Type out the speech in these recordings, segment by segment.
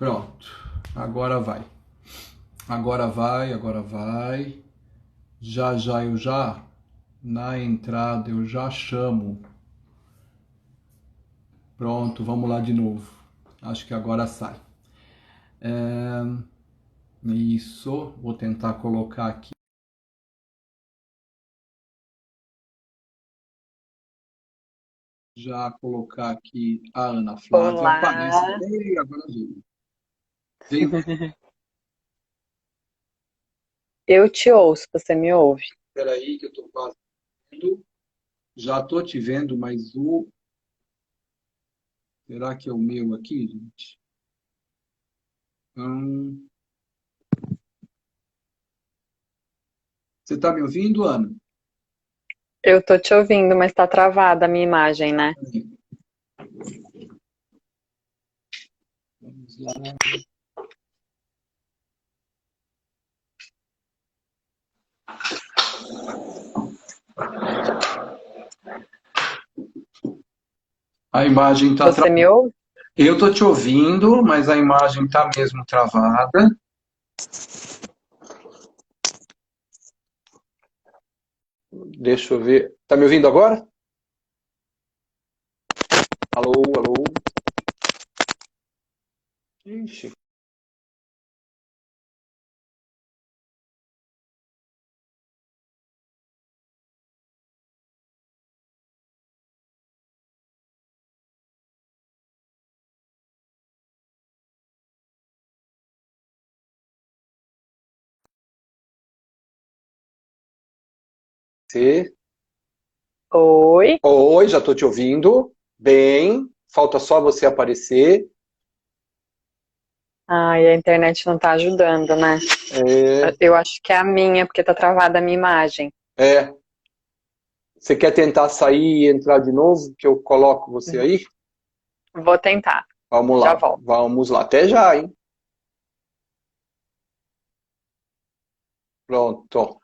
Pronto. Agora vai. Agora vai, agora vai. Já já eu já, na entrada eu já chamo. Pronto, vamos lá de novo. Acho que agora sai. Isso, vou tentar colocar aqui. Já colocar aqui a Ana Flávia. Parece. Olá, Ei, agora veio. Veio. eu te ouço, você me ouve. Espera aí que eu estou quase vendo. Já estou te vendo, mas o... Será que é o meu aqui, gente? Hum, Você está me ouvindo, Ana? Eu tô te ouvindo, mas tá travada a minha imagem, né? Vamos lá. A imagem está Você travada. me ouve? Eu estou te ouvindo, mas a imagem está mesmo travada. Deixa eu ver. Está me ouvindo agora? Alô, alô. Ixi. Você? Oi? Oi, já estou te ouvindo. Bem, falta só você aparecer. Ai, a internet não tá ajudando, né? É, Eu acho que é a minha, porque tá travada a minha imagem. é. Você quer tentar sair e entrar de novo? Que eu coloco você aí? Vou tentar, Vamos já lá, volto. vamos lá. Até já, hein? Pronto.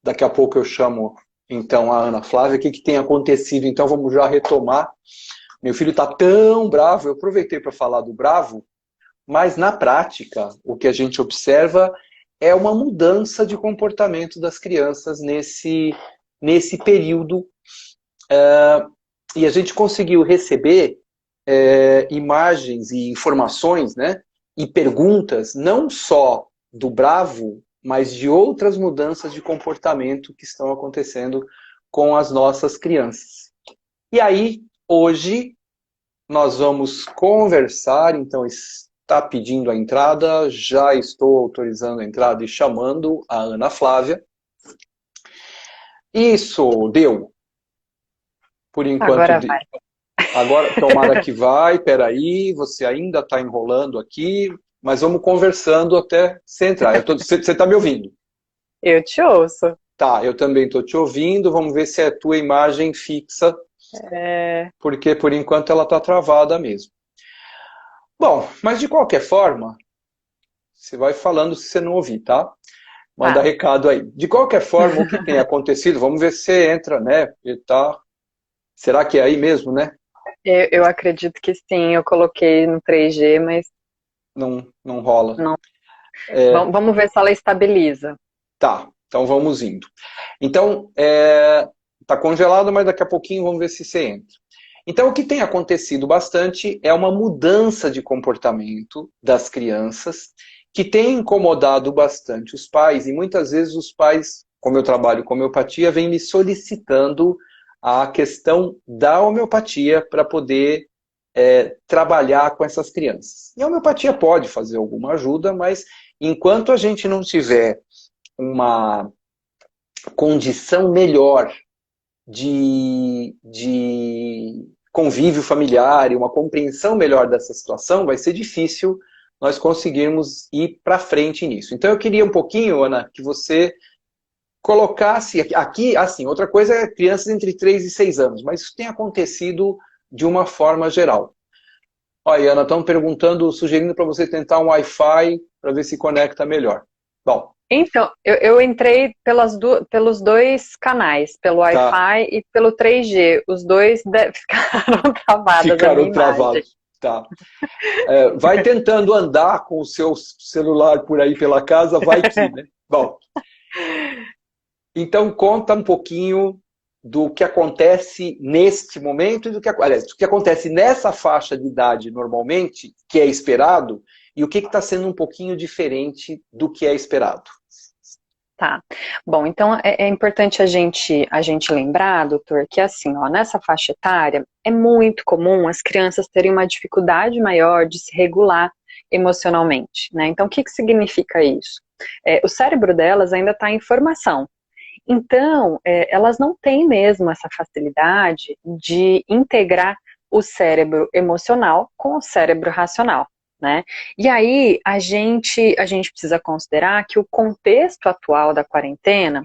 Daqui a pouco eu chamo então a Ana Flávia. O que que tem acontecido? Então vamos já retomar. Meu filho está tão bravo. Eu aproveitei para falar do bravo, mas na prática o que a gente observa é uma mudança de comportamento das crianças nesse período. E a gente conseguiu receber imagens e informações, né, e perguntas, não só do bravo, mas de outras mudanças de comportamento que estão acontecendo com as nossas crianças. E aí, hoje, nós vamos conversar, então está pedindo a entrada, já estou autorizando a entrada e chamando a Ana Flávia. Isso, deu. Por enquanto, Agora deu. vai. Agora, tomara que vai, peraí, você ainda está enrolando aqui, mas vamos conversando até você entrar. Você está me ouvindo? Eu te ouço. Tá, eu também estou te ouvindo, vamos ver se é a tua imagem fixa, É... porque por enquanto ela está travada mesmo. Bom, mas de qualquer forma, você vai falando se você não ouvir, tá? Manda Tá. recado aí. De qualquer forma, o que tem acontecido, vamos ver se você entra, né? E tá... Será que é aí mesmo, né? Eu acredito que sim, eu coloquei no 3G, mas Não, não rola. não. É, Vamos ver se ela estabiliza. tá, então vamos indo. Então, tá congelado, mas daqui a pouquinho vamos ver se você entra. Então, o que tem acontecido bastante é uma mudança de comportamento das crianças que tem incomodado bastante os pais, e muitas vezes os pais, como eu trabalho com homeopatia, vêm me solicitando a questão da homeopatia para poder trabalhar com essas crianças. E a homeopatia pode fazer alguma ajuda, mas enquanto a gente não tiver uma condição melhor de convívio familiar e uma compreensão melhor dessa situação, vai ser difícil nós conseguirmos ir para frente nisso. Então eu queria um pouquinho, Ana, que você colocasse aqui, assim, outra coisa é crianças entre 3 e 6 anos, mas isso tem acontecido de uma forma geral. Olha, Ana, estão perguntando, sugerindo para você tentar um Wi-Fi para ver se conecta melhor. Bom, Então, eu entrei pelos dois canais, pelo tá. Wi-Fi e pelo 3G. Os dois ficaram travadas a minha Ficaram imagem. travados. Tá. Vai tentando andar com o seu celular por aí pela casa, vai que, né? Bom, então conta um pouquinho do que acontece neste momento e aliás, do que acontece nessa faixa de idade normalmente, que é esperado, e o que está sendo um pouquinho diferente do que é esperado. Tá. Bom, então é importante a gente lembrar, doutor, que assim, ó, nessa faixa etária é muito comum as crianças terem uma dificuldade maior de se regular emocionalmente, né? Então, o que significa isso? O cérebro delas ainda está em formação. Então, elas não têm mesmo essa facilidade de integrar o cérebro emocional com o cérebro racional, né? E aí, a gente precisa considerar que o contexto atual da quarentena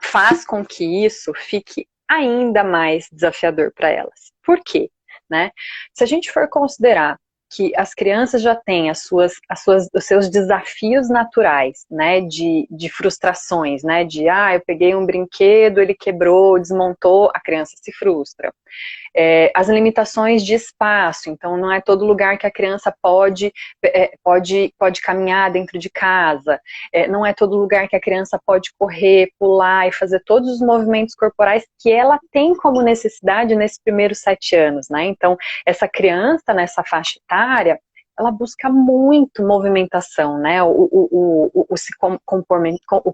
faz com que isso fique ainda mais desafiador para elas. Por quê? Né? Se a gente for considerar que as crianças já têm os seus desafios naturais, né, de frustrações, né, eu peguei um brinquedo, ele quebrou, desmontou, a criança se frustra. As limitações de espaço, então não é todo lugar que a criança pode caminhar dentro de casa, não é todo lugar que a criança pode correr, pular e fazer todos os movimentos corporais que ela tem como necessidade nesses primeiros 7 anos, né? Então, essa criança nessa faixa etária, ela busca muito movimentação, né? O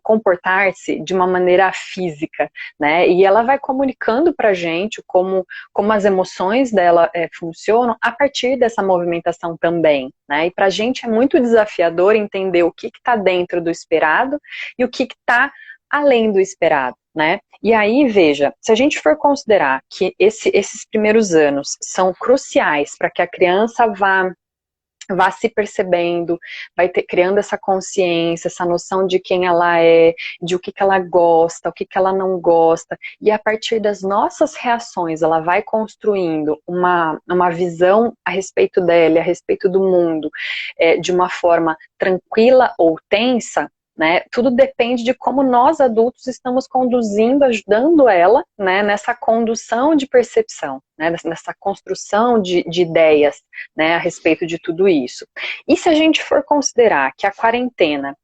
comportar-se de uma maneira física, né? E ela vai comunicando pra gente como as emoções dela funcionam a partir dessa movimentação também, né? E pra gente é muito desafiador entender o que está dentro do esperado e o que está além do esperado, né? E aí, veja, se a gente for considerar que esses primeiros anos são cruciais para que a criança vá se percebendo, criando essa consciência, essa noção de quem ela é, de o que ela gosta, o que ela não gosta, e a partir das nossas reações, ela vai construindo uma visão a respeito dela, a respeito do mundo, de uma forma tranquila ou tensa, né? Tudo depende de como nós adultos estamos conduzindo, ajudando ela, né, nessa condução de percepção, né, nessa construção de ideias, né, a respeito de tudo isso. E se a gente for considerar que a quarentena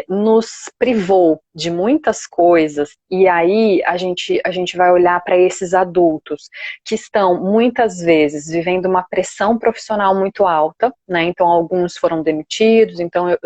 nos privou de muitas coisas, e aí a gente vai olhar para esses adultos que estão muitas vezes vivendo uma pressão profissional muito alta, né? Então alguns foram demitidos, então eu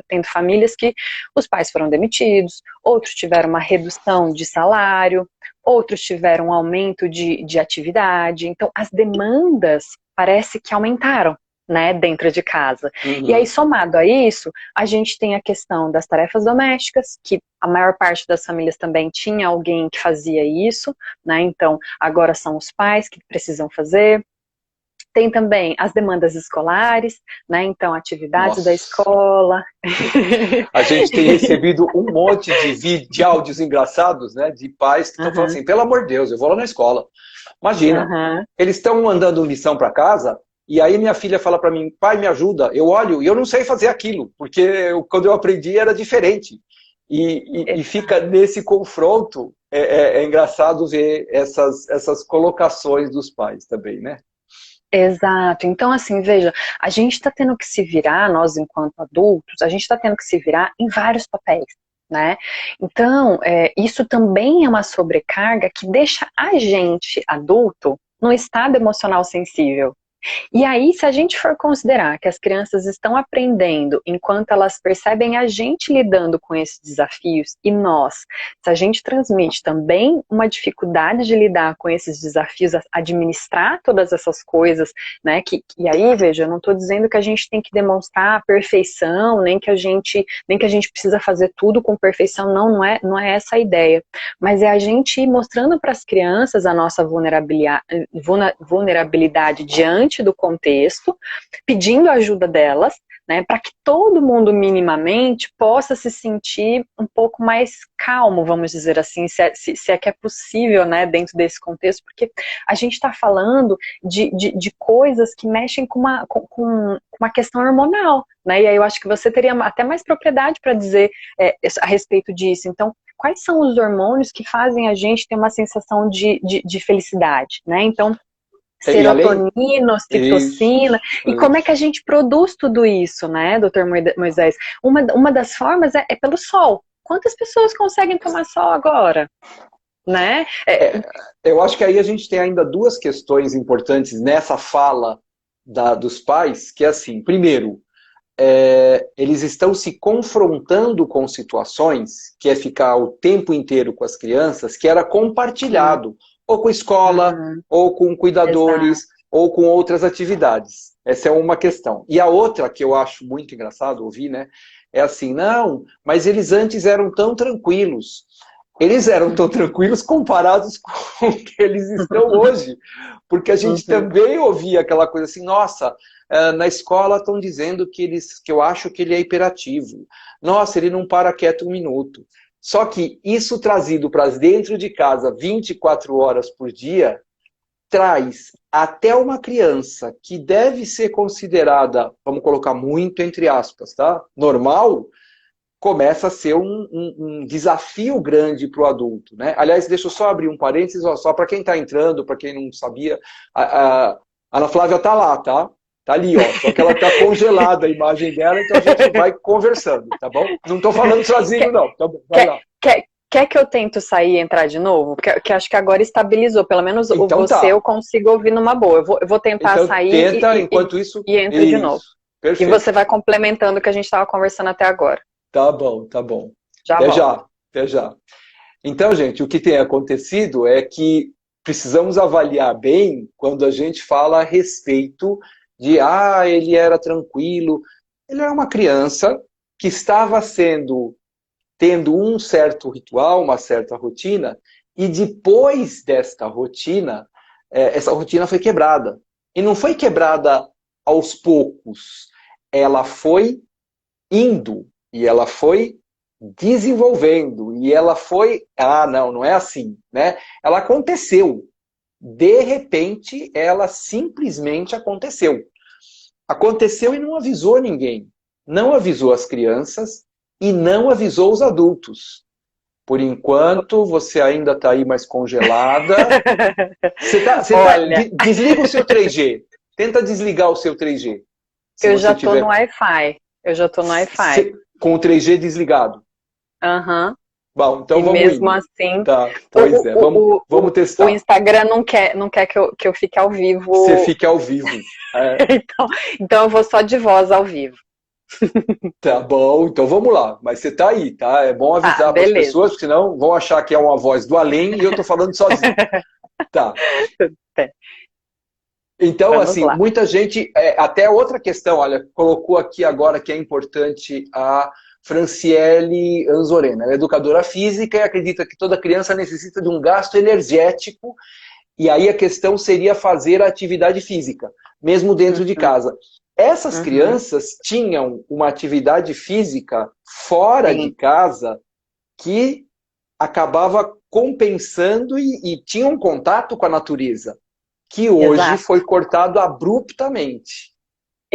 tenho famílias que os pais foram demitidos, outros tiveram uma redução de salário, outros tiveram um aumento de atividade, então as demandas parece que aumentaram, né, dentro de casa. Uhum. E aí, somado a isso, a gente tem a questão das tarefas domésticas, que a maior parte das famílias também tinha alguém que fazia isso, né, então agora são os pais que precisam fazer. Tem também as demandas escolares, né, então atividades Nossa. da escola. A gente tem recebido um monte de áudios engraçados, né, de pais que estão falando assim, pelo amor de Deus, eu vou lá na escola. Imagina, eles estão mandando missão para casa, e aí minha filha fala para mim, pai, me ajuda. Eu olho e eu não sei fazer aquilo, porque quando eu aprendi era diferente. E fica nesse confronto, é engraçado ver essas colocações dos pais também, né? Exato. Então, assim, veja, a gente está tendo que se virar, nós enquanto adultos, a gente está tendo que se virar em vários papéis, né? Então, isso também é uma sobrecarga que deixa a gente, adulto, num estado emocional sensível. E aí, se a gente for considerar que as crianças estão aprendendo enquanto elas percebem a gente lidando com esses desafios, e nós, se a gente transmite também uma dificuldade de lidar com esses desafios, administrar todas essas coisas, né, e aí, veja, eu não estou dizendo que a gente tem que demonstrar a perfeição, nem que a gente precisa fazer tudo com perfeição, não é essa a ideia, mas é a gente ir mostrando para as crianças a nossa vulnerabilidade diante do contexto, pedindo ajuda delas, né, para que todo mundo minimamente possa se sentir um pouco mais calmo, vamos dizer assim, se é que é possível, né, dentro desse contexto, porque a gente está falando de coisas que mexem com uma questão hormonal, né, e aí eu acho que você teria até mais propriedade para dizer a respeito disso. Então, quais são os hormônios que fazem a gente ter uma sensação de felicidade, né? Então, E além... serotonina, ocitocina, e como é que a gente produz tudo isso, né, doutor Moisés? Uma das formas é pelo sol. Quantas pessoas conseguem tomar sol agora, né? Eu acho que aí a gente tem ainda duas questões importantes nessa fala dos pais, que é assim, primeiro, eles estão se confrontando com situações, que é ficar o tempo inteiro com as crianças, que era compartilhado, ou com escola, ou com cuidadores, Exato. ou com outras atividades. Essa é uma questão. E a outra, que eu acho muito engraçado ouvir, né, é assim, não, mas eles antes eram tão tranquilos. Eles eram tão tranquilos comparados com o que eles estão hoje. Porque a gente também ouvia aquela coisa assim, nossa, na escola estão dizendo que eu acho que ele é hiperativo. Nossa, ele não para quieto um minuto. Só que isso trazido para dentro de casa 24 horas por dia, traz até uma criança que deve ser considerada, vamos colocar muito entre aspas, tá? Normal, começa a ser um desafio grande para o adulto, né? Aliás, deixa eu só abrir um parênteses, ó, só para quem está entrando, para quem não sabia, a Ana Flávia está lá, tá? Tá ali, ó. Só que ela está congelada a imagem dela, então a gente vai conversando, tá bom? Não estou falando sozinho, não. Tá bom, vai lá. Quer que eu tento sair e entrar de novo? Porque acho que agora estabilizou. Pelo menos Então, você tá. eu consigo ouvir numa boa. Eu vou tentar Então, sair tenta, enquanto isso... e entro de novo. Perfeito. E você vai complementando o que a gente estava conversando até agora. Tá bom, tá bom. Já Até volto. já, até já. Então, gente, o que tem acontecido é que precisamos avaliar bem quando a gente fala a respeito de, ele era tranquilo. Ele era uma criança que estava tendo um certo ritual, uma certa rotina, e depois desta rotina, essa rotina foi quebrada. E não foi quebrada aos poucos. Ela foi indo, e ela foi desenvolvendo, e ela foi, não é assim, né? Ela aconteceu. De repente, ela simplesmente aconteceu. Aconteceu e não avisou ninguém. Não avisou as crianças e não avisou os adultos. Por enquanto, você ainda está aí mais congelada. Desliga o seu 3G. Tenta desligar o seu 3G. Eu já estou no Wi-Fi. Eu já estou no Wi-Fi. Com o 3G desligado? Aham. Bom, então e vamos mesmo indo. assim, Tá, pois é, vamos testar. O Instagram não quer que eu fique ao vivo. Você fique ao vivo. então eu vou só de voz ao vivo. Tá bom, então vamos lá. Mas você tá aí, tá? É bom avisar para as pessoas, porque senão vão achar que é uma voz do além e eu tô falando sozinho. Tá. Então, vamos assim, lá. Muita gente... até outra questão, olha, colocou aqui agora que é importante a Franciele Anzorena. Ela é educadora física e acredita que toda criança necessita de um gasto energético, e aí a questão seria fazer a atividade física, mesmo dentro de casa. Essas crianças tinham uma atividade física fora de casa que acabava compensando e tinha um contato com a natureza, que hoje foi cortado abruptamente.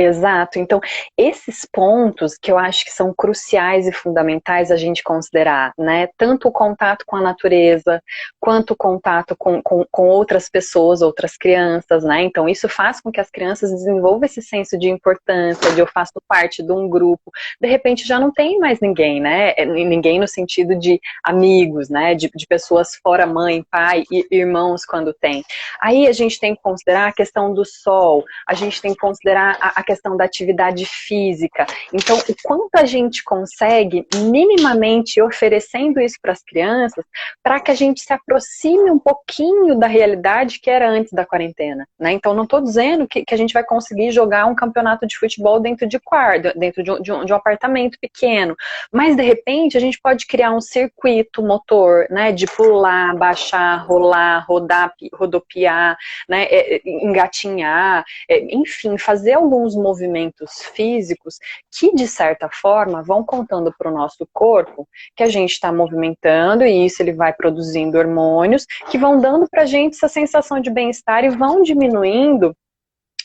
Exato. Então, esses pontos que eu acho que são cruciais e fundamentais a gente considerar, né? Tanto o contato com a natureza, quanto o contato com outras pessoas, outras crianças, né? Então, isso faz com que as crianças desenvolvam esse senso de importância, de eu faço parte de um grupo. De repente, já não tem mais ninguém, né? Ninguém no sentido de amigos, né? De pessoas fora mãe, pai e irmãos quando tem. Aí a gente tem que considerar a questão do sol, a gente tem que considerar a questão da atividade física. Então, o quanto a gente consegue minimamente oferecendo isso para as crianças, para que a gente se aproxime um pouquinho da realidade que era antes da quarentena, né? Então, não estou dizendo que a gente vai conseguir jogar um campeonato de futebol dentro de quarto, dentro de um apartamento pequeno, mas, de repente, a gente pode criar um circuito motor, né? De pular, baixar, rolar, rodar, rodopiar, né? Engatinhar, enfim, fazer alguns movimentos físicos que, de certa forma, vão contando para o nosso corpo que a gente está movimentando, e isso ele vai produzindo hormônios que vão dando para a gente essa sensação de bem-estar e vão diminuindo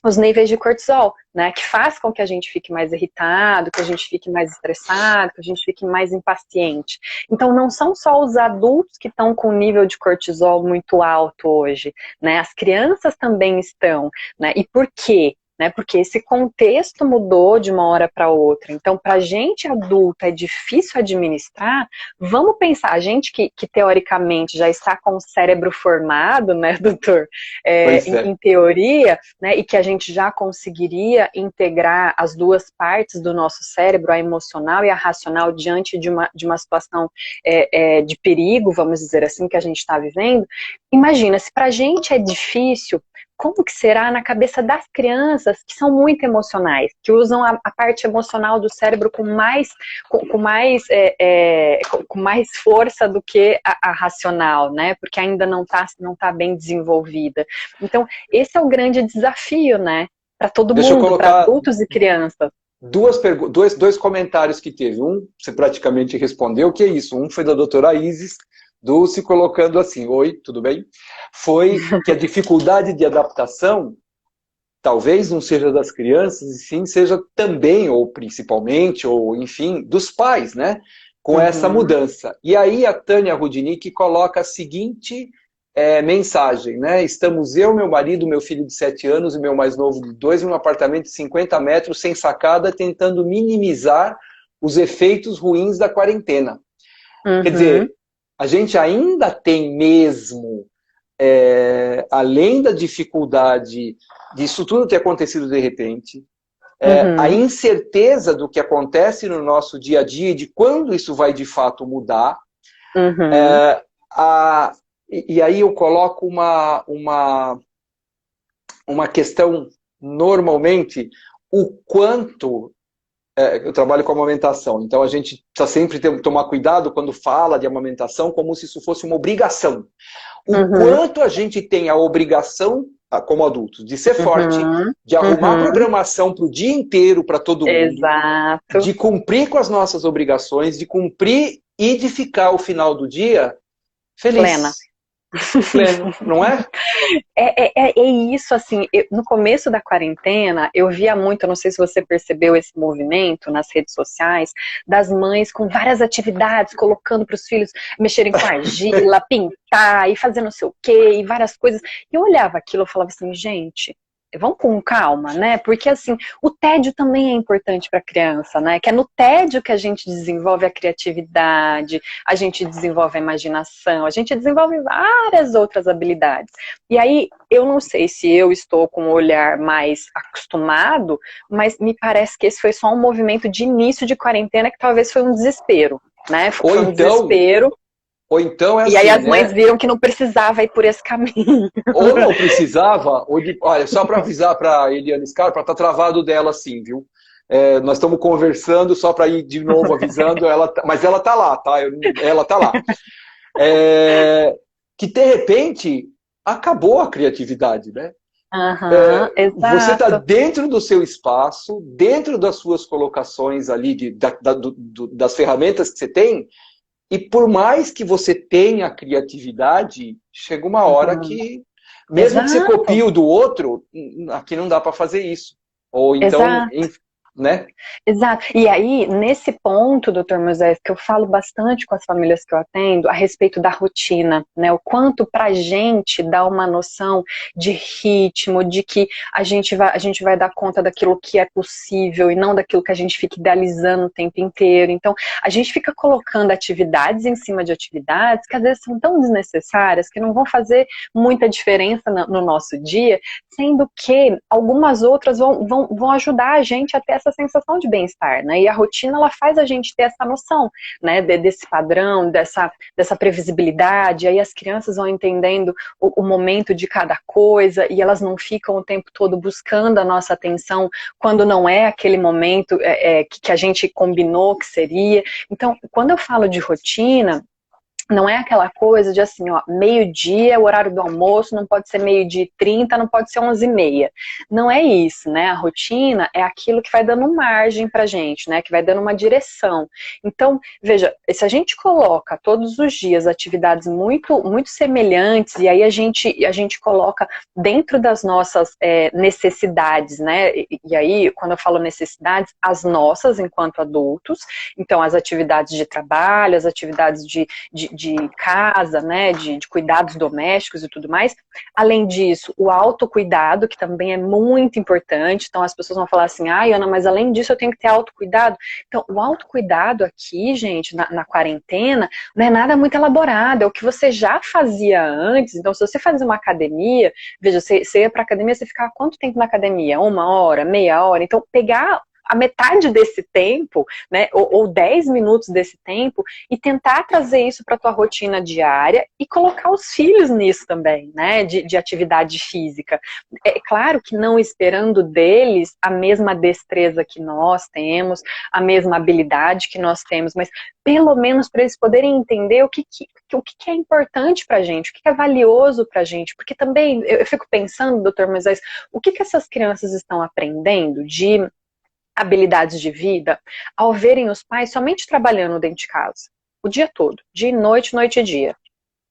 os níveis de cortisol, né, que faz com que a gente fique mais irritado, que a gente fique mais estressado, que a gente fique mais impaciente. Então, não são só os adultos que estão com o nível de cortisol muito alto hoje, né, as crianças também estão, né, e por quê? Né, porque esse contexto mudou de uma hora para outra. Então, para a gente adulta é difícil administrar. Vamos pensar, a gente que teoricamente já está com o cérebro formado, né, doutor, em teoria, né, e que a gente já conseguiria integrar as duas partes do nosso cérebro, a emocional e a racional, diante de uma situação de perigo, vamos dizer assim, que a gente está vivendo. Imagina, se para a gente é difícil, como que será na cabeça das crianças que são muito emocionais, que usam a parte emocional do cérebro com mais força do que a racional, né? Porque ainda não tá bem desenvolvida. Então, esse é o grande desafio, né? Para todo mundo, para adultos e crianças. Dois comentários que teve. Um, você praticamente respondeu, que é isso. Um foi da doutora Isis, se colocando assim, oi, tudo bem? Foi que a dificuldade de adaptação talvez não seja das crianças, e sim seja também, ou principalmente, ou enfim, dos pais, né? Com essa mudança. E aí a Tânia Rudnick coloca a seguinte mensagem, né? Estamos eu, meu marido, meu filho de 7 anos e meu mais novo de 2 em um apartamento de 50 metros sem sacada, tentando minimizar os efeitos ruins da quarentena. Quer dizer, a gente ainda tem mesmo, além da dificuldade disso tudo ter acontecido de repente, a incerteza do que acontece no nosso dia a dia e de quando isso vai de fato mudar. E aí eu coloco uma questão, normalmente, o quanto... eu trabalho com amamentação, então a gente precisa sempre tomar cuidado quando fala de amamentação, como se isso fosse uma obrigação. O quanto a gente tem a obrigação, como adultos, de ser forte, de arrumar programação para o dia inteiro, para todo mundo, de cumprir com as nossas obrigações, de cumprir e de ficar ao final do dia feliz. Pleno, não é? É isso, assim, no começo da quarentena, eu via muito, não sei se você percebeu esse movimento nas redes sociais, das mães com várias atividades, colocando para os filhos mexerem com argila, pintar e fazer não sei o quê, e várias coisas. E eu olhava aquilo e falava assim, gente, vamos com calma, né? Porque, assim, o tédio também é importante para a criança, né? Que é no tédio que a gente desenvolve a criatividade, a gente desenvolve a imaginação, a gente desenvolve várias outras habilidades. E aí, eu não sei se eu estou com um olhar mais acostumado, mas me parece que esse foi só um movimento de início de quarentena que talvez foi um desespero, né? Foi um desespero. Ou então e aí as mães viram que não precisava ir por esse caminho. Ou não precisava, olha, só para avisar para a Eliane Scar, para estar travado dela assim, viu? Nós estamos conversando só para ir de novo avisando, mas ela tá lá, tá? Ela tá lá. Que de repente acabou a criatividade, né? Você está dentro do seu espaço, dentro das suas colocações ali, das ferramentas que você tem. E por mais que você tenha criatividade, chega uma hora que, mesmo que você copie o do outro, aqui não dá para fazer isso. Ou então, né? Exato. E aí, nesse ponto, doutor Moisés, que eu falo bastante com as famílias que eu atendo, a respeito da rotina, né? O quanto pra gente dá uma noção de ritmo, de que a gente vai dar conta daquilo que é possível e não daquilo que a gente fica idealizando o tempo inteiro. Então, a gente fica colocando atividades em cima de atividades que às vezes são tão desnecessárias que não vão fazer muita diferença no nosso dia, sendo que algumas outras vão ajudar a gente a ter essa sensação de bem-estar, né? E a rotina, ela faz a gente ter essa noção, né? Desse padrão, dessa previsibilidade. Aí as crianças vão entendendo o momento de cada coisa e elas não ficam o tempo todo buscando a nossa atenção quando não é aquele momento que a gente combinou que seria. Então, quando eu falo de rotina, Não é aquela coisa de assim, ó, meio-dia, o horário do almoço, não pode ser 12h30, não pode ser 11h30. Não é isso, né? A rotina é aquilo que vai dando margem pra gente, né? Que vai dando uma direção. Então, veja, se a gente coloca todos os dias atividades muito, muito semelhantes, e aí a gente coloca dentro das nossas necessidades, né? E aí, quando eu falo necessidades, as nossas enquanto adultos, então as atividades de trabalho, as atividades de casa, né, de cuidados domésticos e tudo mais. Além disso, o autocuidado, que também é muito importante. Então as pessoas vão falar assim, ai, Ana, mas além disso eu tenho que ter autocuidado. Então o autocuidado aqui, gente, na quarentena, não é nada muito elaborado, é o que você já fazia antes. Então se você fazia uma academia, veja, você ia pra academia, você ficava quanto tempo na academia? 1 hora, meia hora? Então pegar a metade desse tempo, né, ou 10 minutos desse tempo, e tentar trazer isso para a tua rotina diária e colocar os filhos nisso também, né, de atividade física. É claro que não esperando deles a mesma destreza que nós temos, a mesma habilidade que nós temos, mas pelo menos para eles poderem entender o que é importante para a gente, o que é valioso para a gente, porque também eu fico pensando, doutor Moisés, o que essas crianças estão aprendendo de habilidades de vida ao verem os pais somente trabalhando dentro de casa, o dia todo, dia e noite, noite e dia.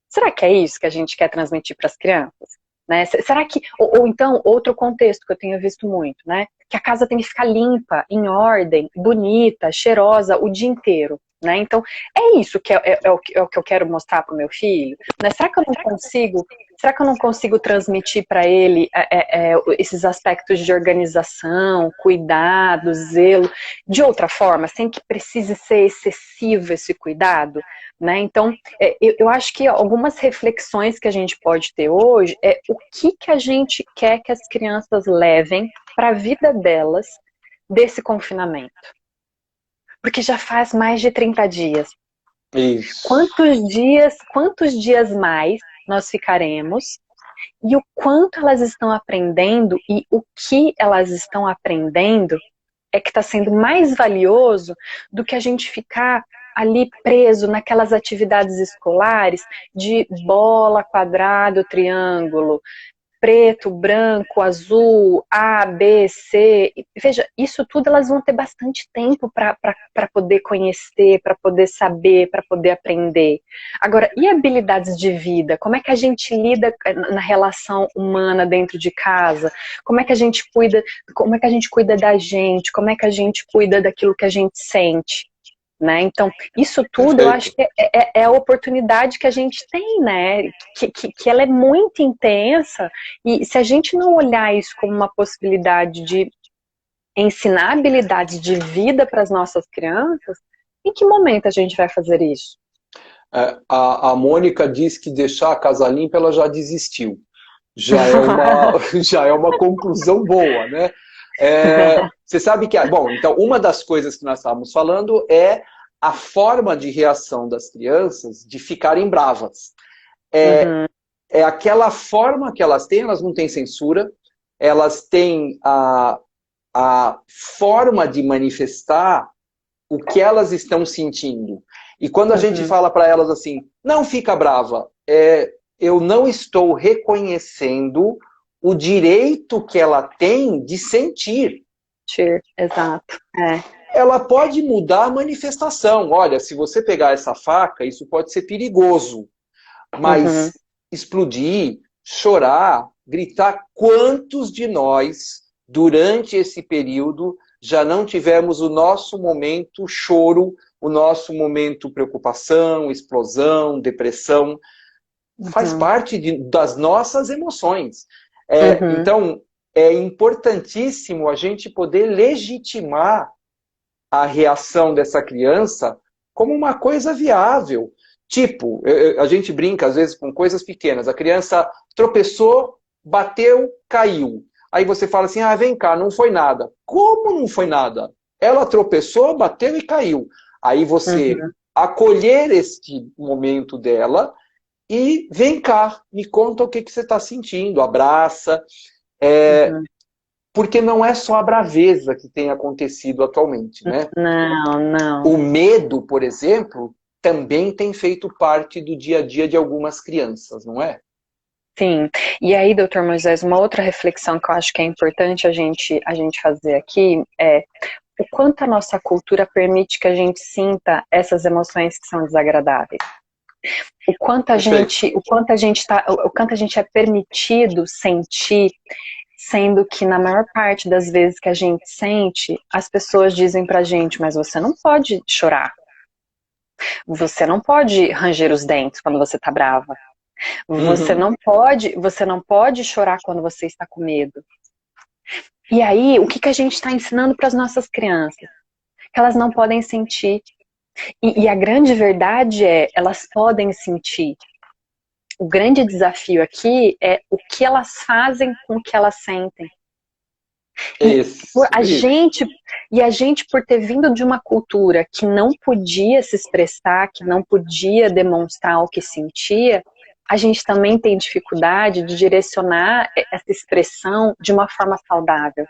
Será que é isso que a gente quer transmitir para as crianças? Né? Será que, ou então, outro contexto que eu tenho visto muito, né? Que a casa tem que ficar limpa, em ordem, bonita, cheirosa o dia inteiro. Né? Então, é isso que é o que eu quero mostrar para o meu filho. Né? Será que eu não consigo transmitir para ele esses aspectos de organização, cuidado, zelo, de outra forma, sem que precise ser excessivo esse cuidado? Né? Então, eu acho que algumas reflexões que a gente pode ter hoje é o que a gente quer que as crianças levem para a vida delas desse confinamento. Porque já faz mais de 30 dias. Isso. Quantos dias mais nós ficaremos? E o quanto elas estão aprendendo e o que elas estão aprendendo é que está sendo mais valioso do que a gente ficar ali preso naquelas atividades escolares de bola, quadrado, triângulo, preto, branco, azul, A, B, C. Veja, isso tudo elas vão ter bastante tempo para poder conhecer, para poder saber, para poder aprender. Agora, e habilidades de vida? Como é que a gente lida na relação humana dentro de casa? Como é que a gente cuida da gente? Como é que a gente cuida daquilo que a gente sente? Né? Então, isso tudo eu acho que é a oportunidade que a gente tem, né? Que ela é muito intensa, e se a gente não olhar isso como uma possibilidade de ensinar habilidades de vida para as nossas crianças, em que momento a gente vai fazer isso? A Mônica diz que deixar a casa limpa ela já desistiu. Já é uma conclusão boa, né? Você sabe que, bom, então uma das coisas que nós estávamos falando é a forma de reação das crianças de ficarem bravas. É aquela forma que elas têm, elas não têm censura, elas têm a forma de manifestar o que elas estão sentindo. E quando a gente fala para elas assim, não fica brava, eu não estou reconhecendo o direito que ela tem de sentir. Exato. Ela pode mudar a manifestação. Olha, se você pegar essa faca, isso pode ser perigoso. Mas explodir, chorar, gritar, quantos de nós, durante esse período, já não tivemos o nosso momento choro, o nosso momento preocupação, explosão, depressão? Faz parte das nossas emoções. Então, é importantíssimo a gente poder legitimar a reação dessa criança como uma coisa viável. Tipo, a gente brinca às vezes com coisas pequenas. A criança tropeçou, bateu, caiu. Aí você fala assim, vem cá, não foi nada. Como não foi nada? Ela tropeçou, bateu e caiu. Aí você acolher este momento dela e vem cá, me conta o que você está sentindo, abraça. Porque não é só a braveza que tem acontecido atualmente, né? Não. O medo, por exemplo, também tem feito parte do dia a dia de algumas crianças, não é? Sim, e aí, doutor Moisés, uma outra reflexão que eu acho que é importante a gente fazer aqui é o quanto a nossa cultura permite que a gente sinta essas emoções que são desagradáveis. Perfeito. O quanto a gente é permitido sentir, sendo que na maior parte das vezes que a gente sente, as pessoas dizem pra gente, mas você não pode chorar, você não pode ranger os dentes quando você tá brava. Uhum. Você não pode chorar quando você está com medo. E aí, o que que a gente está ensinando para as nossas crianças? Que elas não podem sentir. E a grande verdade é, elas podem sentir. O grande desafio aqui é o que elas fazem com o que elas sentem. E por Isso, isso. a gente, por ter vindo de uma cultura que não podia se expressar, que não podia demonstrar o que sentia, a gente também tem dificuldade de direcionar essa expressão de uma forma saudável.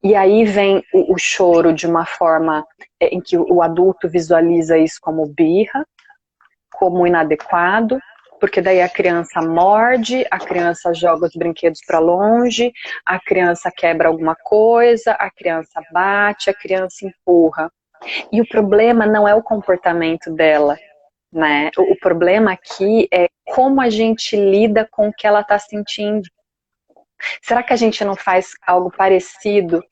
E aí vem o choro de uma forma em que o adulto visualiza isso como birra, como inadequado, porque daí a criança morde, a criança joga os brinquedos para longe, a criança quebra alguma coisa, a criança bate, a criança empurra. E o problema não é o comportamento dela, né? O problema aqui é como a gente lida com o que ela está sentindo. Será que a gente não faz algo parecido,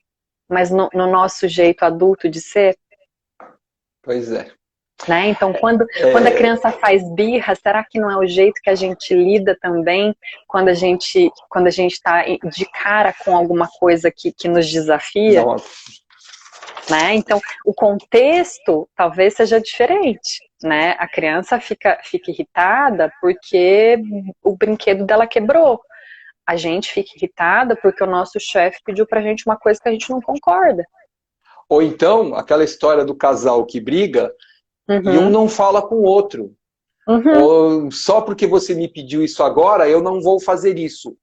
mas no nosso jeito adulto de ser? Pois é. Né? Então, quando a É, criança faz birra, será que não é o jeito que a gente lida também quando a gente está de cara com alguma coisa que nos desafia? nossa. Né? Então, o contexto talvez seja diferente. Né? A criança fica irritada porque o brinquedo dela quebrou. A gente fica irritada porque o nosso chefe pediu pra gente uma coisa que a gente não concorda. Ou então, aquela história do casal que briga e um Uhum, não fala com o outro. uhum, Ou só porque você me pediu isso agora, eu não vou fazer isso.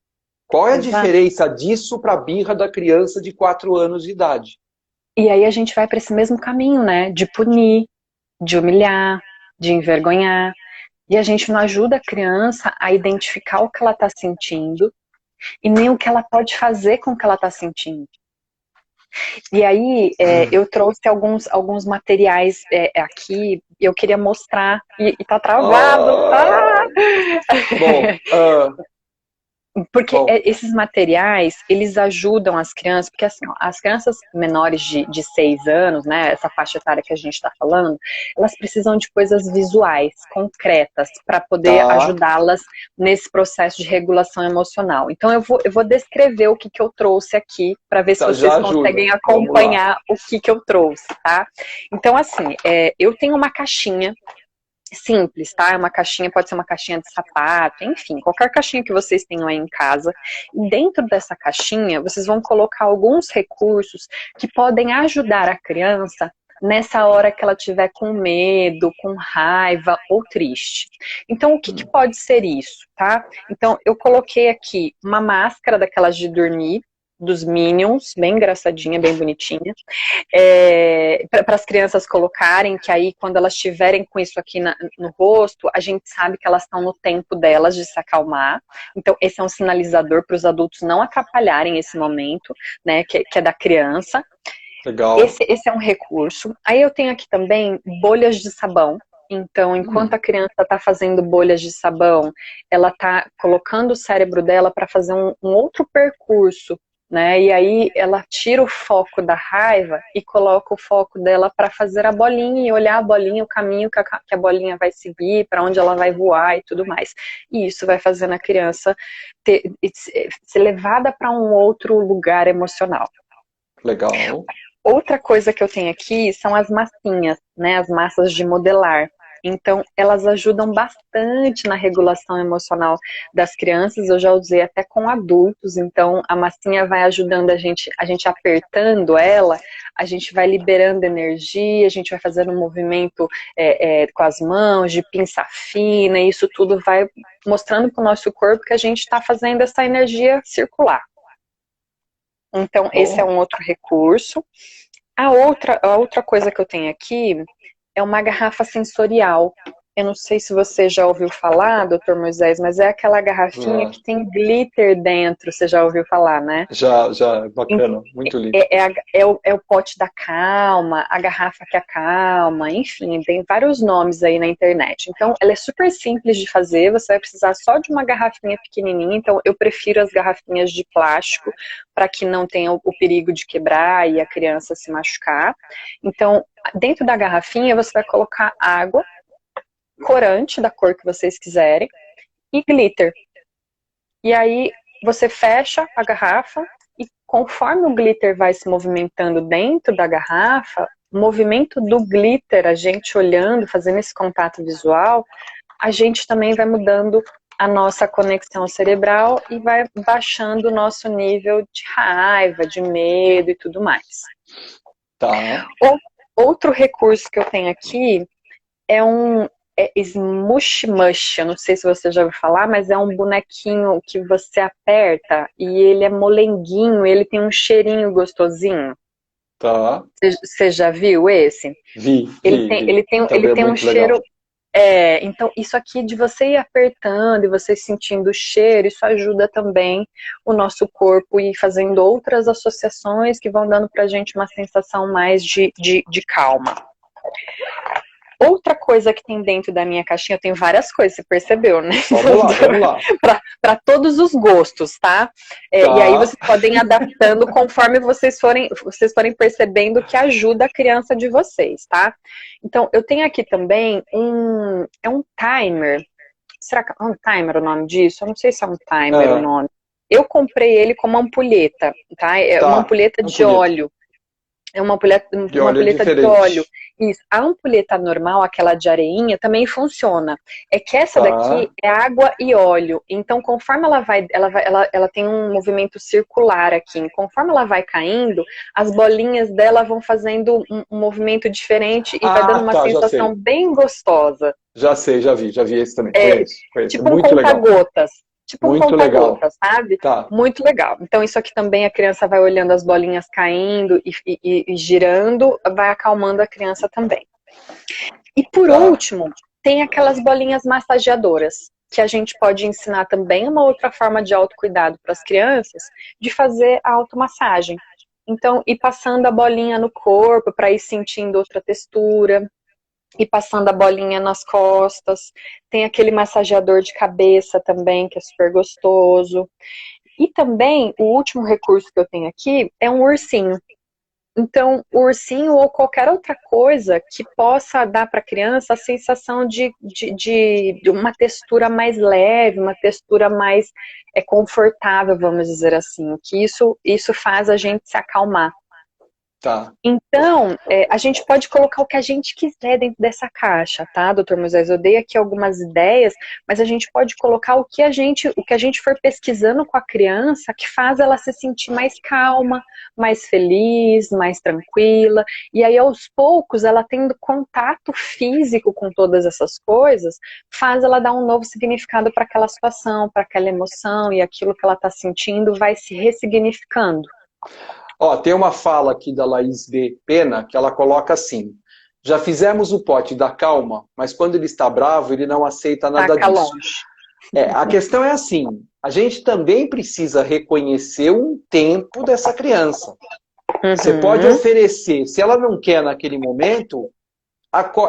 Qual é a exato. diferença disso para a birra da criança de 4 anos de idade? E aí a gente vai para esse mesmo caminho, né? De punir, de humilhar, de envergonhar. E a gente não ajuda a criança a identificar o que ela está sentindo e nem o que ela pode fazer com o que ela está sentindo. E aí eu trouxe alguns materiais aqui, eu queria mostrar, e tá travado. Ah, Ah! bom, Porque bom, esses materiais, eles ajudam as crianças, porque assim, ó, as crianças menores de 6 anos, né, essa faixa etária que a gente está falando, elas precisam de coisas visuais, concretas, para poder tá, ajudá-las nesse processo de regulação emocional. Então eu vou descrever o que eu trouxe aqui, para ver se tá, já vocês ajuda. conseguem Vamos lá. acompanhar o que eu trouxe, tá? Então assim, eu tenho uma caixinha, simples, tá? É uma caixinha, pode ser uma caixinha de sapato, enfim, qualquer caixinha que vocês tenham aí em casa. E dentro dessa caixinha, vocês vão colocar alguns recursos que podem ajudar a criança nessa hora que ela tiver com medo, com raiva ou triste. Então, o que pode ser isso, tá? Então, eu coloquei aqui uma máscara daquelas de dormir, dos Minions, bem engraçadinha, bem bonitinha, para as crianças colocarem, que aí quando elas estiverem com isso aqui no rosto, a gente sabe que elas estão no tempo delas de se acalmar. Então, esse é um sinalizador para os adultos não atrapalharem esse momento, né, que é da criança. Legal. Esse é um recurso. Aí eu tenho aqui também bolhas de sabão. Então, enquanto a Hum, criança está fazendo bolhas de sabão, ela está colocando o cérebro dela para fazer um outro percurso, né? E aí ela tira o foco da raiva e coloca o foco dela para fazer a bolinha e olhar a bolinha, o caminho que a bolinha vai seguir, para onde ela vai voar e tudo mais. E isso vai fazendo a criança ser levada para um outro lugar emocional. legal. Outra coisa que eu tenho aqui são as massinhas, né, as massas de modelar. Então, elas ajudam bastante na regulação emocional das crianças. Eu já usei até com adultos. Então, a massinha vai ajudando a gente apertando ela, a gente vai liberando energia, a gente vai fazendo um movimento com as mãos, de pinça fina, e isso tudo vai mostrando para o nosso corpo que a gente está fazendo essa energia circular. Então, esse é Bom, um outro recurso. A outra coisa que eu tenho aqui é uma garrafa sensorial. Eu não sei se você já ouviu falar, doutor Moisés, mas é aquela garrafinha que tem glitter dentro, você já ouviu falar, né? Já, bacana, muito lindo. É o pote da calma, a garrafa que acalma, enfim, tem vários nomes aí na internet. Então, ela é super simples de fazer, você vai precisar só de uma garrafinha pequenininha, então eu prefiro as garrafinhas de plástico, para que não tenha o perigo de quebrar e a criança se machucar. Então, dentro da garrafinha, você vai colocar água, corante da cor que vocês quiserem e glitter. E aí você fecha a garrafa e conforme o glitter vai se movimentando dentro da garrafa, o movimento do glitter, a gente olhando, fazendo esse contato visual, a gente também vai mudando a nossa conexão cerebral e vai baixando o nosso nível de raiva, de medo e tudo mais. Tá. Outro recurso que eu tenho aqui é Smush Mush, eu não sei se você já ouviu falar, mas é um bonequinho que você aperta e ele é molenguinho, ele tem um cheirinho gostosinho. Tá. Você já viu esse? Vi. Ele tem um cheiro... então isso aqui de você ir apertando e você sentindo o cheiro, isso ajuda também o nosso corpo e fazendo outras associações que vão dando pra gente uma sensação mais de calma. Outra coisa que tem dentro da minha caixinha, eu tenho várias coisas, você percebeu, né? Vamos lá. Para todos os gostos, tá? E aí vocês podem ir adaptando conforme vocês forem percebendo que ajuda a criança de vocês, tá? Então, eu tenho aqui também um timer. Será que é um timer o nome disso? Eu não sei se é um timer o nome. Eu comprei ele com uma ampulheta, tá? Uma ampulheta de óleo. É uma ampulheta de óleo. Isso. A ampulheta normal, aquela de areinha, também funciona. É que essa daqui é água e óleo. Então, conforme ela tem um movimento circular aqui. Conforme ela vai caindo, as bolinhas dela vão fazendo um movimento diferente e vai dando uma sensação bem gostosa. Já sei, já vi esse também. Conheço. Tipo um conta-gotas. Tipo um conta-gotas, sabe? Tá. Muito legal. Então, isso aqui também a criança vai olhando as bolinhas caindo e girando, vai acalmando a criança também. E por último, tem aquelas bolinhas massageadoras, que a gente pode ensinar também uma outra forma de autocuidado para as crianças, de fazer a automassagem. Então, ir passando a bolinha no corpo para ir sentindo outra textura. E passando a bolinha nas costas. Tem aquele massageador de cabeça também, que é super gostoso. E também, o último recurso que eu tenho aqui é um ursinho. Então, o ursinho ou qualquer outra coisa que possa dar para a criança a sensação de uma textura mais leve, uma textura mais confortável, vamos dizer assim. Que isso faz a gente se acalmar. Tá. Então, a gente pode colocar o que a gente quiser dentro dessa caixa, tá, doutor Moisés? Eu dei aqui algumas ideias, mas a gente pode colocar o que a gente for pesquisando com a criança, que faz ela se sentir mais calma, mais feliz, mais tranquila. E aí, aos poucos, ela tendo contato físico com todas essas coisas, faz ela dar um novo significado para aquela situação, para aquela emoção, e aquilo que ela está sentindo vai se ressignificando. Tem uma fala aqui da Laís B. Pena, que ela coloca assim: já fizemos o pote da calma, mas quando ele está bravo, ele não aceita nada disso. Longe. A questão é assim, a gente também precisa reconhecer um tempo dessa criança. Você pode oferecer, se ela não quer naquele momento,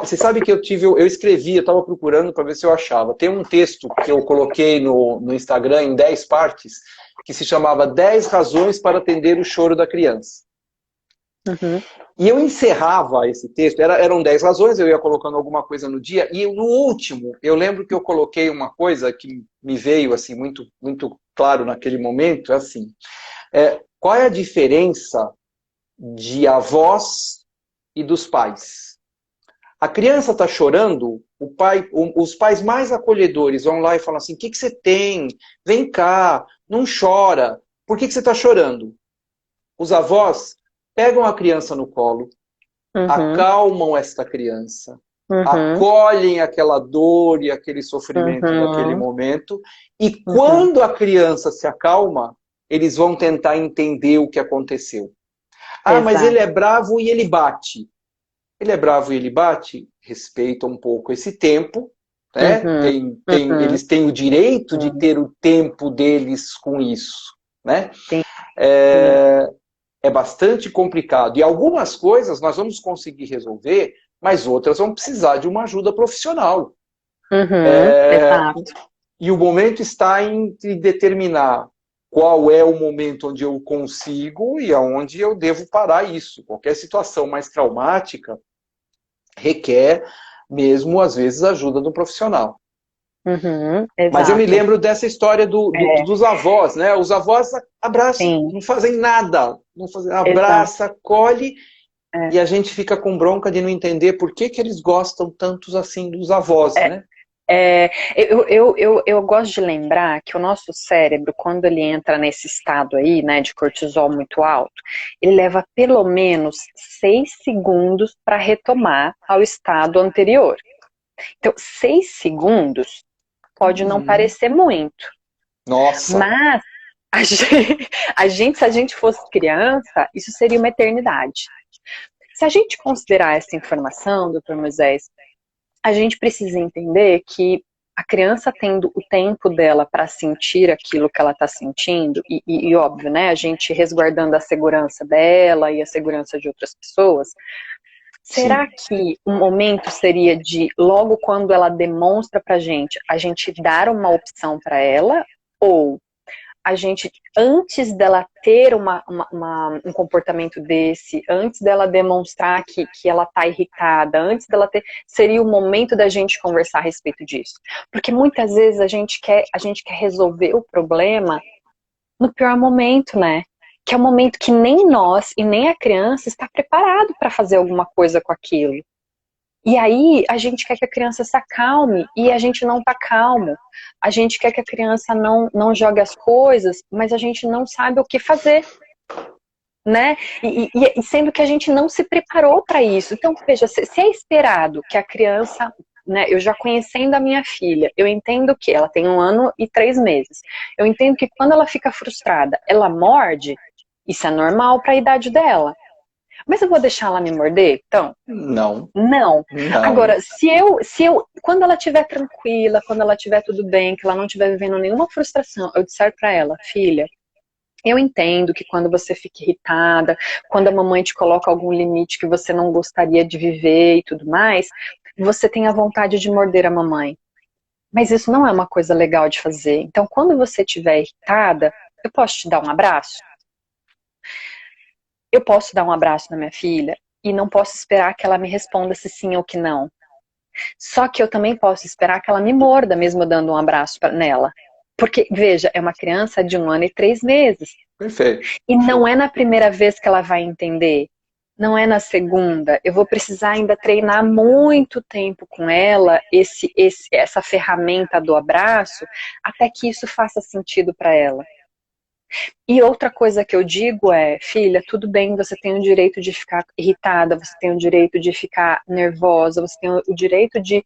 você sabe que eu escrevi, eu estava procurando para ver se eu achava. Tem um texto que eu coloquei no Instagram em 10 partes, que se chamava 10 razões para atender o choro da criança. E eu encerrava esse texto, eram 10 razões, eu ia colocando alguma coisa no dia, e no último, eu lembro que eu coloquei uma coisa que me veio assim muito, muito claro naquele momento, assim, qual é a diferença de avós e dos pais? A criança está chorando, os pais mais acolhedores vão lá e falam assim: o que você tem? Vem cá, não chora. Por que você está chorando? Os avós pegam a criança no colo, acalmam esta criança, acolhem aquela dor e aquele sofrimento daquele momento, e quando a criança se acalma, eles vão tentar entender o que aconteceu. Mas ele é bravo e ele bate. ele é bravo e ele bate, respeita um pouco esse tempo, né? Eles têm o direito de ter o tempo deles com isso, né? Sim. É bastante complicado. E algumas coisas nós vamos conseguir resolver, mas outras vão precisar de uma ajuda profissional. Exato. E o momento está em determinar qual é o momento onde eu consigo e aonde eu devo parar isso. Qualquer situação mais traumática requer mesmo, às vezes, ajuda do profissional. Mas eu me Exato. lembro dessa história dos avós, né? Os avós abraçam, Sim. não fazem nada. Não fazem, abraça, Exato. acolhe, e a gente fica com bronca de não entender por que eles gostam tanto assim dos avós, né? Eu gosto de lembrar que o nosso cérebro, quando ele entra nesse estado aí, né, de cortisol muito alto, ele leva pelo menos 6 segundos para retomar ao estado anterior. Então, 6 segundos pode não parecer muito. Nossa! Mas se a gente fosse criança, isso seria uma eternidade. Se a gente considerar essa informação, doutor Moisés, a gente precisa entender que a criança tendo o tempo dela para sentir aquilo que ela está sentindo, e óbvio, né, a gente resguardando a segurança dela e a segurança de outras pessoas, será que o momento seria de, logo quando ela demonstra pra gente, a gente dar uma opção para ela, ou a gente, antes dela ter um comportamento desse, antes dela demonstrar que ela tá irritada, antes dela ter, seria o momento da gente conversar a respeito disso. Porque muitas vezes a gente quer resolver o problema no pior momento, né? Que é o momento que nem nós e nem a criança está preparado para fazer alguma coisa com aquilo. E aí a gente quer que a criança se acalme e a gente não tá calmo. A gente quer que a criança não jogue as coisas, mas a gente não sabe o que fazer, né? E sendo que a gente não se preparou para isso. Então, veja, se é esperado que a criança, né, eu já conhecendo a minha filha, eu entendo que ela tem 1 ano e 3 meses. Eu entendo que quando ela fica frustrada, ela morde, isso é normal para a idade dela. Mas eu vou deixar ela me morder? Então, Não. Agora, quando ela estiver tranquila, quando ela estiver tudo bem, que ela não estiver vivendo nenhuma frustração, eu disser para ela, filha, eu entendo que quando você fica irritada, quando a mamãe te coloca algum limite que você não gostaria de viver e tudo mais, você tem a vontade de morder a mamãe. Mas isso não é uma coisa legal de fazer. Então, quando você estiver irritada, eu posso te dar um abraço? Eu posso dar um abraço na minha filha e não posso esperar que ela me responda se sim ou que não. Só que eu também posso esperar que ela me morda, mesmo dando um abraço nela. Porque, veja, é uma criança de 1 ano e 3 meses. Perfeito. E não é na primeira vez que ela vai entender. Não é na segunda. Eu vou precisar ainda treinar muito tempo com ela, essa ferramenta do abraço, até que isso faça sentido para ela. E outra coisa que eu digo é, filha, tudo bem, você tem o direito de ficar irritada, você tem o direito de ficar nervosa, você tem o direito de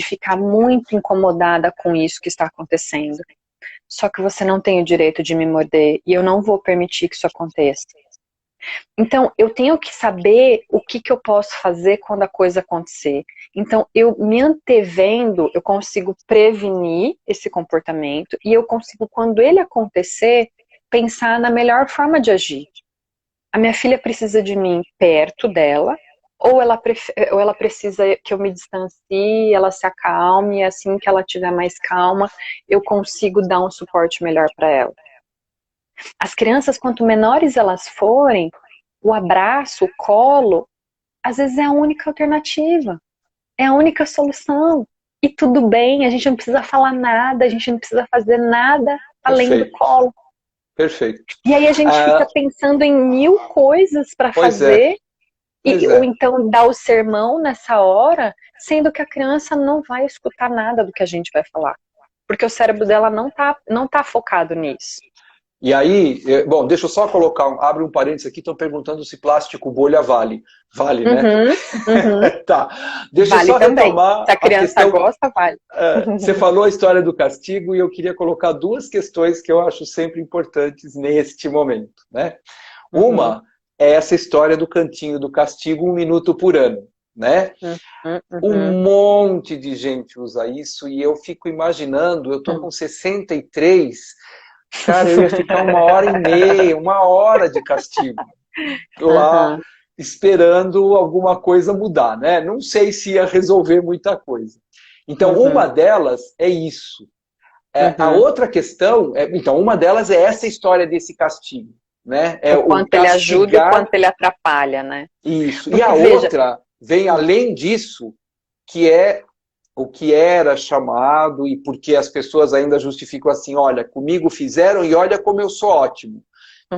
ficar muito incomodada com isso que está acontecendo. Só que você não tem o direito de me morder e eu não vou permitir que isso aconteça. Então, eu tenho que saber o que eu posso fazer quando a coisa acontecer. Então, eu me antevendo, eu consigo prevenir esse comportamento e eu consigo, quando ele acontecer, pensar na melhor forma de agir. A minha filha precisa de mim perto dela, ou ela precisa que eu me distancie, ela se acalme, e assim que ela estiver mais calma, eu consigo dar um suporte melhor para ela. As crianças, quanto menores elas forem, o abraço, o colo, às vezes é a única alternativa, é a única solução. E tudo bem, a gente não precisa falar nada, a gente não precisa fazer nada além do colo. Perfeito. E aí a gente fica pensando em 1000 coisas para fazer, ou então dar o sermão nessa hora, sendo que a criança não vai escutar nada do que a gente vai falar. Porque o cérebro dela não tá focado nisso. E aí, bom, deixa eu só colocar, abre um parênteses aqui, estão perguntando se plástico bolha vale. Vale, né? Tá. Deixa vale eu só também. retomar Se a criança questão, gosta, vale. Você falou a história do castigo e eu queria colocar 2 questões que eu acho sempre importantes neste momento, né? Uma é essa história do cantinho do castigo, 1 minuto por ano. né? Uhum, uhum. Um monte de gente usa isso e eu fico imaginando, eu tô com 63, cara, eu ia ficar 1h30, 1 hora de castigo lá Aham, esperando alguma coisa mudar, né? Não sei se ia resolver muita coisa. Então, uma uhum, delas é isso. A uhum. outra questão, então, uma delas é essa história desse castigo, né? É O o quanto ele ajuda e o castigar quanto ele atrapalha, né? isso. E Porque, a veja, outra vem além disso, que é o que era chamado e porque as pessoas ainda justificam assim, olha, comigo fizeram e olha como eu sou ótimo,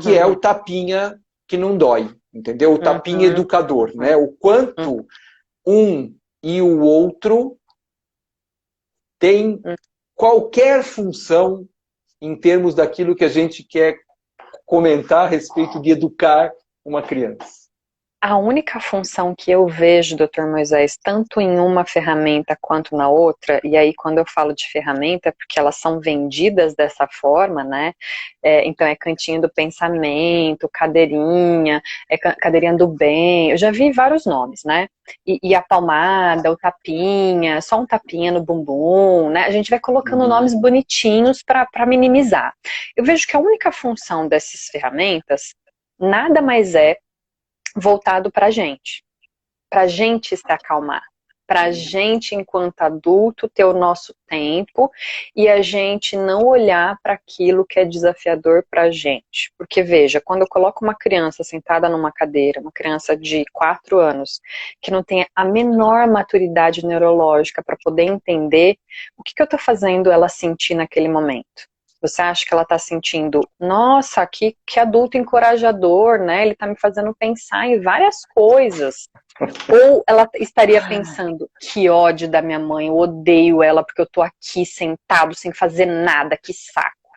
que é o uhum, tapinha que não dói, entendeu? O tapinha uhum, educador, né? uhum, O uhum, quanto um e o outro têm uhum. qualquer função em termos daquilo que a gente quer comentar a respeito de educar uma criança. A única função que eu vejo, Dr. Moisés, tanto em uma ferramenta quanto na outra, e aí quando eu falo de ferramenta, é porque elas são vendidas dessa forma, né? Então é cantinho do pensamento, cadeirinha, cadeirinha do bem, eu já vi vários nomes, né? E a palmada, o tapinha, só um tapinha no bumbum, né? A gente vai colocando Uhum. nomes bonitinhos para minimizar. Eu vejo que a única função dessas ferramentas nada mais é voltado para a gente se acalmar, para a gente, enquanto adulto, ter o nosso tempo e a gente não olhar para aquilo que é desafiador para a gente. Porque, veja, quando eu coloco uma criança sentada numa cadeira, uma criança de 4 anos, que não tem a menor maturidade neurológica para poder entender o que eu estou fazendo ela sentir naquele momento. Você acha que ela está sentindo, nossa, que adulto encorajador, né? Ele está me fazendo pensar em várias coisas. Ou ela estaria pensando, que ódio da minha mãe, eu odeio ela porque eu tô aqui sentado sem fazer nada, que saco.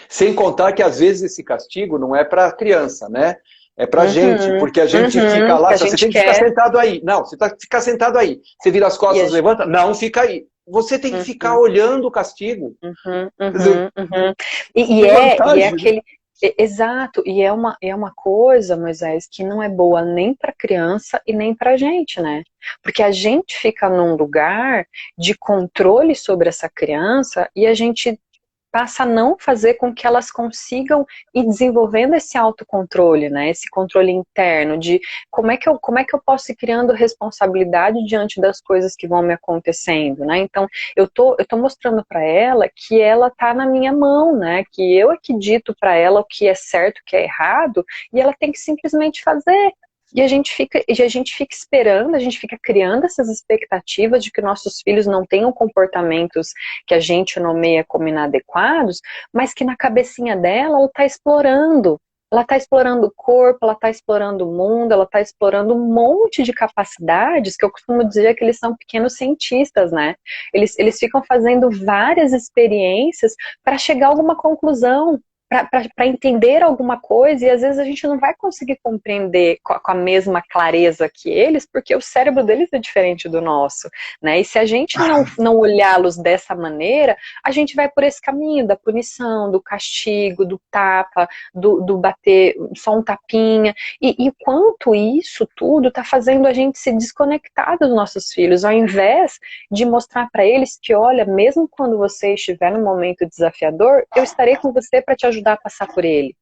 Sem contar que às vezes esse castigo não é para a criança, né? É para a gente, Uhum, porque a gente fica uhum, lá, que a você gente tem que ficar quer. sentado aí. Não, você tem que ficar sentado aí. Você vira as E costas, a, levanta. Não, fica aí. Você tem que ficar uhum, olhando o castigo. uhum, Quer dizer, uhum, uhum. que E é vantagem, né? aquele. Exato, e é uma coisa, Moisés, que não é boa nem para criança e nem para a gente, né? Porque a gente fica num lugar de controle sobre essa criança e a gente passa a não fazer com que elas consigam ir desenvolvendo esse autocontrole, né? Esse controle interno de como é que eu posso ir criando responsabilidade diante das coisas que vão me acontecendo, né? Então, eu tô mostrando para ela que ela tá na minha mão, né? Que eu é que dito para ela o que é certo, o que é errado, e ela tem que simplesmente fazer. E a gente fica esperando, a gente fica criando essas expectativas de que nossos filhos não tenham comportamentos que a gente nomeia como inadequados, mas que na cabecinha dela ela está explorando. Ela está explorando o corpo, ela está explorando o mundo, ela está explorando um monte de capacidades que eu costumo dizer que eles são pequenos cientistas, né? Eles ficam fazendo várias experiências para chegar a alguma conclusão, para entender alguma coisa, e às vezes a gente não vai conseguir compreender com a mesma clareza que eles, porque o cérebro deles é diferente do nosso, né? E se a gente não olhá-los dessa maneira, a gente vai por esse caminho da punição, do castigo, do tapa, do bater só um tapinha, e quanto isso tudo está fazendo a gente se desconectar dos nossos filhos, ao invés de mostrar para eles que, olha, mesmo quando você estiver num momento desafiador, eu estarei com você para te ajudar a passar por ele.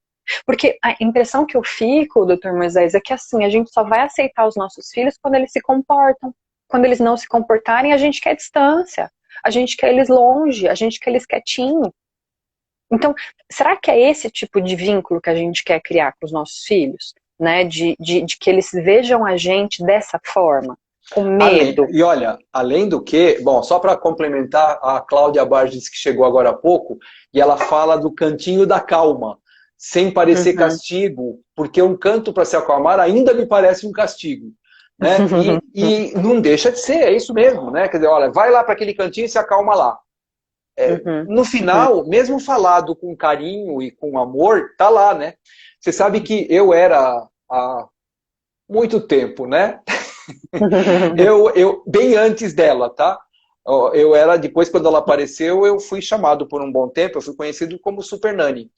Porque a impressão que eu fico, doutor Moisés, é que assim, a gente só vai aceitar os nossos filhos quando eles se comportam. Quando eles não se comportarem, a gente quer distância. A gente quer eles longe, a gente quer eles quietinhos. Então, será que é esse tipo de vínculo que a gente quer criar com os nossos filhos? Né? De que eles vejam a gente dessa forma, com medo. E olha, além do que, bom, só para complementar, a Cláudia Barges que chegou agora há pouco, e ela fala do cantinho da calma, sem parecer Uhum. castigo, porque um canto para se acalmar ainda me parece um castigo. Né? E não deixa de ser, é isso mesmo, né? Quer dizer, olha, vai lá para aquele cantinho e se acalma lá. Uhum. No Uhum. final, mesmo falado com carinho e com amor, tá lá, né? Você sabe que eu era há muito tempo, né? Bem antes dela, tá? Eu era, depois quando ela apareceu, eu fui chamado por um bom tempo, eu fui conhecido como Super Nani.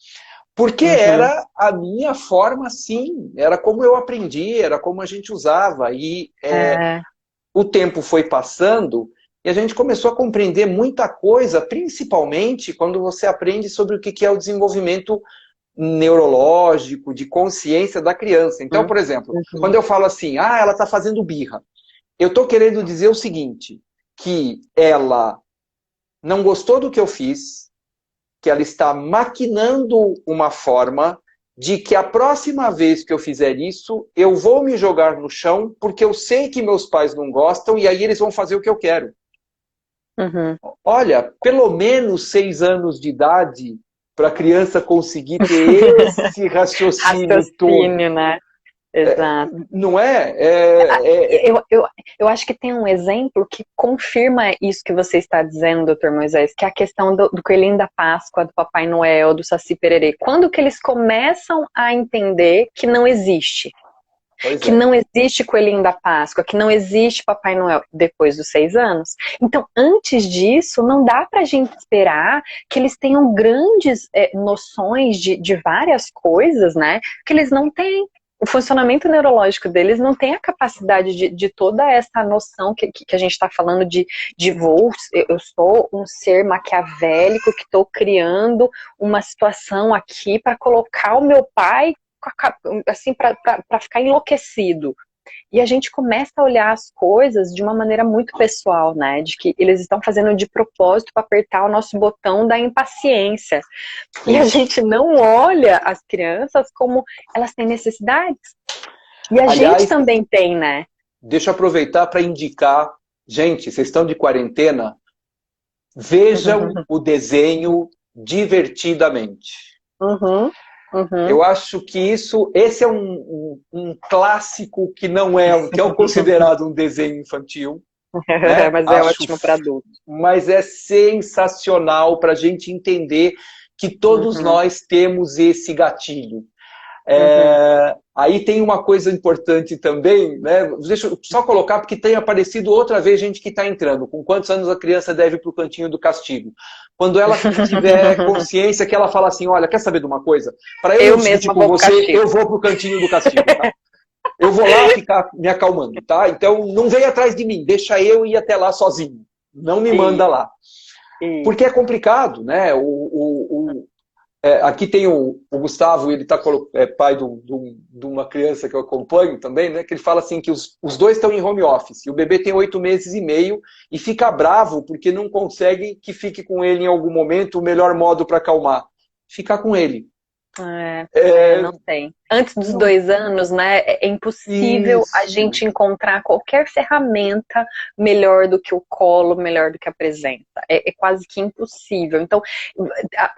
Porque Uhum. era a minha forma, sim, era como eu aprendi, era como a gente usava. E É. o tempo foi passando e a gente começou a compreender muita coisa, principalmente quando você aprende sobre o que é o desenvolvimento neurológico, de consciência da criança. Então, por exemplo, quando eu falo assim, ela está fazendo birra, eu estou querendo dizer o seguinte, que ela não gostou do que eu fiz, que ela está maquinando uma forma de que a próxima vez que eu fizer isso, eu vou me jogar no chão, porque eu sei que meus pais não gostam, e aí eles vão fazer o que eu quero. Olha, pelo menos 6 anos de idade, para a criança conseguir ter esse raciocínio todo. Né? Exato. Não é? Eu acho que tem um exemplo que confirma isso que você está dizendo, doutor Moisés, que é a questão do coelhinho da Páscoa, do Papai Noel, do Saci Pererê. Quando que eles começam a entender que não existe? Que não existe coelhinho da Páscoa, que não existe Papai Noel, depois dos 6 anos. Então, antes disso, não dá pra gente esperar que eles tenham grandes noções de várias coisas, né? Que eles não têm. O funcionamento neurológico deles não tem a capacidade de toda essa noção que a gente está falando eu sou um ser maquiavélico que estou criando uma situação aqui para colocar o meu pai assim, para ficar enlouquecido. E a gente começa a olhar as coisas de uma maneira muito pessoal, né? De que eles estão fazendo de propósito para apertar o nosso botão da impaciência. E a gente não olha as crianças como elas têm necessidades. E aliás, gente também tem, né? Deixa eu aproveitar para indicar, gente, vocês estão de quarentena, vejam o desenho divertidamente. Eu acho que esse é um clássico que não é, que é considerado um desenho infantil. Né? Mas é ótimo para adultos. Mas é sensacional para a gente entender que todos nós temos esse gatilho. Aí tem uma coisa importante também, né? Deixa eu só colocar, porque tem aparecido outra vez gente que está entrando. Com quantos anos a criança deve ir para o cantinho do castigo? Quando ela tiver consciência que ela fala assim, olha, quer saber de uma coisa? Para eu discutir com você, eu vou para o cantinho do castigo, tá? Eu vou lá ficar me acalmando, tá? Então não vem atrás de mim, deixa eu ir até lá sozinho. Não me manda lá. Porque é complicado, né? Aqui tem o Gustavo, ele é pai de uma criança que eu acompanho também, né? Que ele fala assim que os dois estão em home office, e o bebê tem 8 meses e meio e fica bravo porque não consegue que fique com ele em algum momento. O melhor modo para acalmar, ficar com ele. Não tem. Antes dos 2 anos, né, é impossível a gente encontrar qualquer ferramenta melhor do que o colo, melhor do que a presença. É quase que impossível. Então,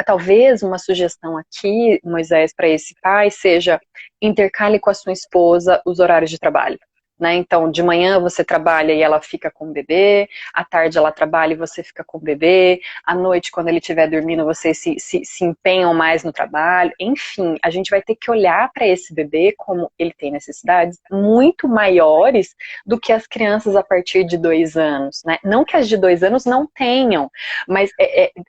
talvez uma sugestão aqui, Moisés, para esse pai seja intercale com a sua esposa os horários de trabalho. Né? Então, de manhã você trabalha e ela fica com o bebê, à tarde ela trabalha e você fica com o bebê, à noite, quando ele estiver dormindo, vocês se empenham mais no trabalho. Enfim, a gente vai ter que olhar para esse bebê como ele tem necessidades muito maiores do que as crianças a partir de 2 anos. Né? Não que as de 2 anos não tenham, mas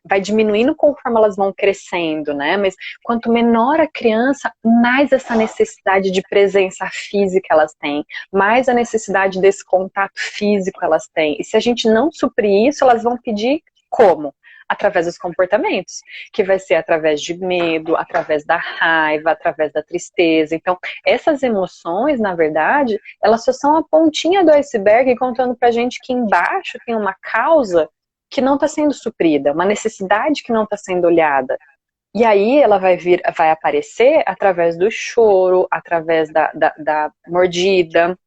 vai diminuindo conforme elas vão crescendo. Né? Mas quanto menor a criança, mais essa necessidade de presença física elas têm, mais a necessidade desse contato físico elas têm. E se a gente não suprir isso, elas vão pedir como? Através dos comportamentos, que vai ser através de medo, através da raiva, através da tristeza. Então, essas emoções, na verdade, elas só são a pontinha do iceberg, contando pra gente que embaixo tem uma causa que não está sendo suprida, uma necessidade que não está sendo olhada. E aí ela vai aparecer através do choro, através da mordida,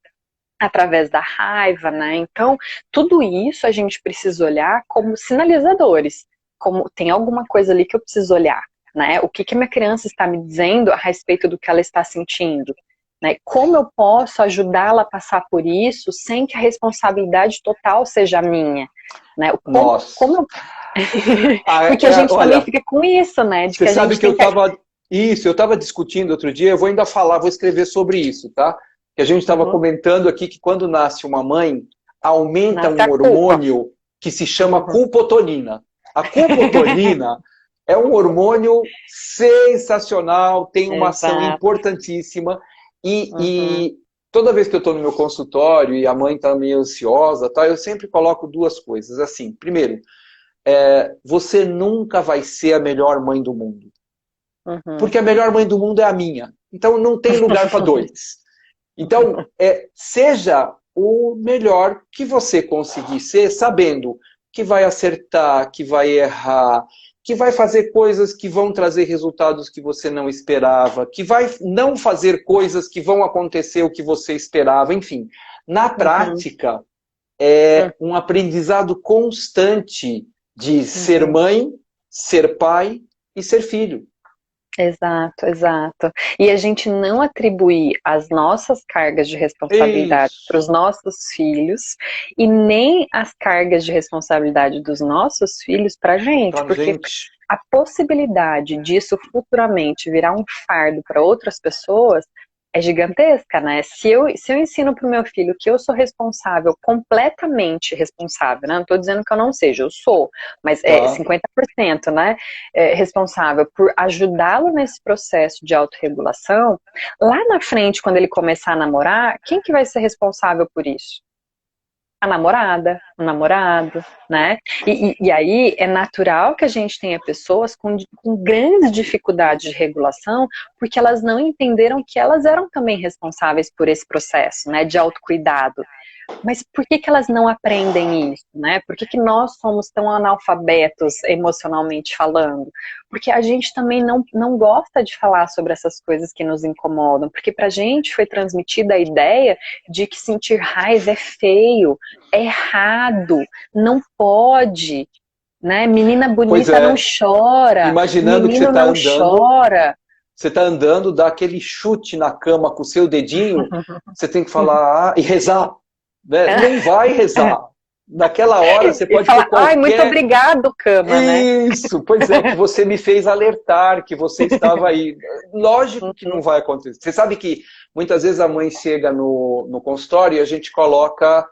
através da raiva, né? Então, tudo isso a gente precisa olhar como sinalizadores, como tem alguma coisa ali que eu preciso olhar, né? O que minha criança está me dizendo a respeito do que ela está sentindo, né? Como eu posso ajudá-la a passar por isso sem que a responsabilidade total seja minha, né? Como eu... Porque a gente também fica com isso, né? De você que sabe que eu estava discutindo outro dia, eu vou ainda falar, vou escrever sobre isso, tá? Que a gente estava comentando aqui que quando nasce uma mãe, aumenta um hormônio que se chama culpotonina. A culpotonina é um hormônio sensacional, tem uma ação importantíssima e toda vez que eu estou no meu consultório e a mãe está meio ansiosa, tá, eu sempre coloco duas coisas. Assim, primeiro, você nunca vai ser a melhor mãe do mundo. Uhum. Porque a melhor mãe do mundo é a minha. Então não tem lugar para dois. Então, seja o melhor que você conseguir ser, sabendo que vai acertar, que vai errar, que vai fazer coisas que vão trazer resultados que você não esperava, que vai não fazer coisas que vão acontecer o que você esperava, enfim. Na prática, é um aprendizado constante de ser mãe, ser pai e ser filho. Exato, exato. E a gente não atribuir as nossas cargas de responsabilidade para os nossos filhos e nem as cargas de responsabilidade dos nossos filhos para a gente, porque a possibilidade disso futuramente virar um fardo para outras pessoas é gigantesca, né? Se eu ensino para o meu filho que eu sou responsável, completamente responsável, né? Não estou dizendo que eu não seja, eu sou, mas é 50%, né? Responsável por ajudá-lo nesse processo de autorregulação, lá na frente, quando ele começar a namorar, quem que vai ser responsável por isso? A namorada, o namorado, né? E aí é natural que a gente tenha pessoas com grandes dificuldades de regulação, porque elas não entenderam que elas eram também responsáveis por esse processo, né, de autocuidado. Mas por que elas não aprendem isso, né? Por que nós somos tão analfabetos emocionalmente falando? Porque a gente também não gosta de falar sobre essas coisas que nos incomodam, porque pra gente foi transmitida a ideia de que sentir raiva é feio, é errado, não pode, né? Menina bonita não chora, imaginando menino que você tá não andando, chora. você tá andando, dá aquele chute na cama com o seu dedinho, você tem que falar e rezar. Né? Não vai rezar. Naquela hora você pode ter qualquer... Ai, muito obrigado, cama, né? Isso, pois é, que você me fez alertar que você estava aí. Lógico que não vai acontecer. Você sabe que muitas vezes a mãe chega no consultório e a gente coloca...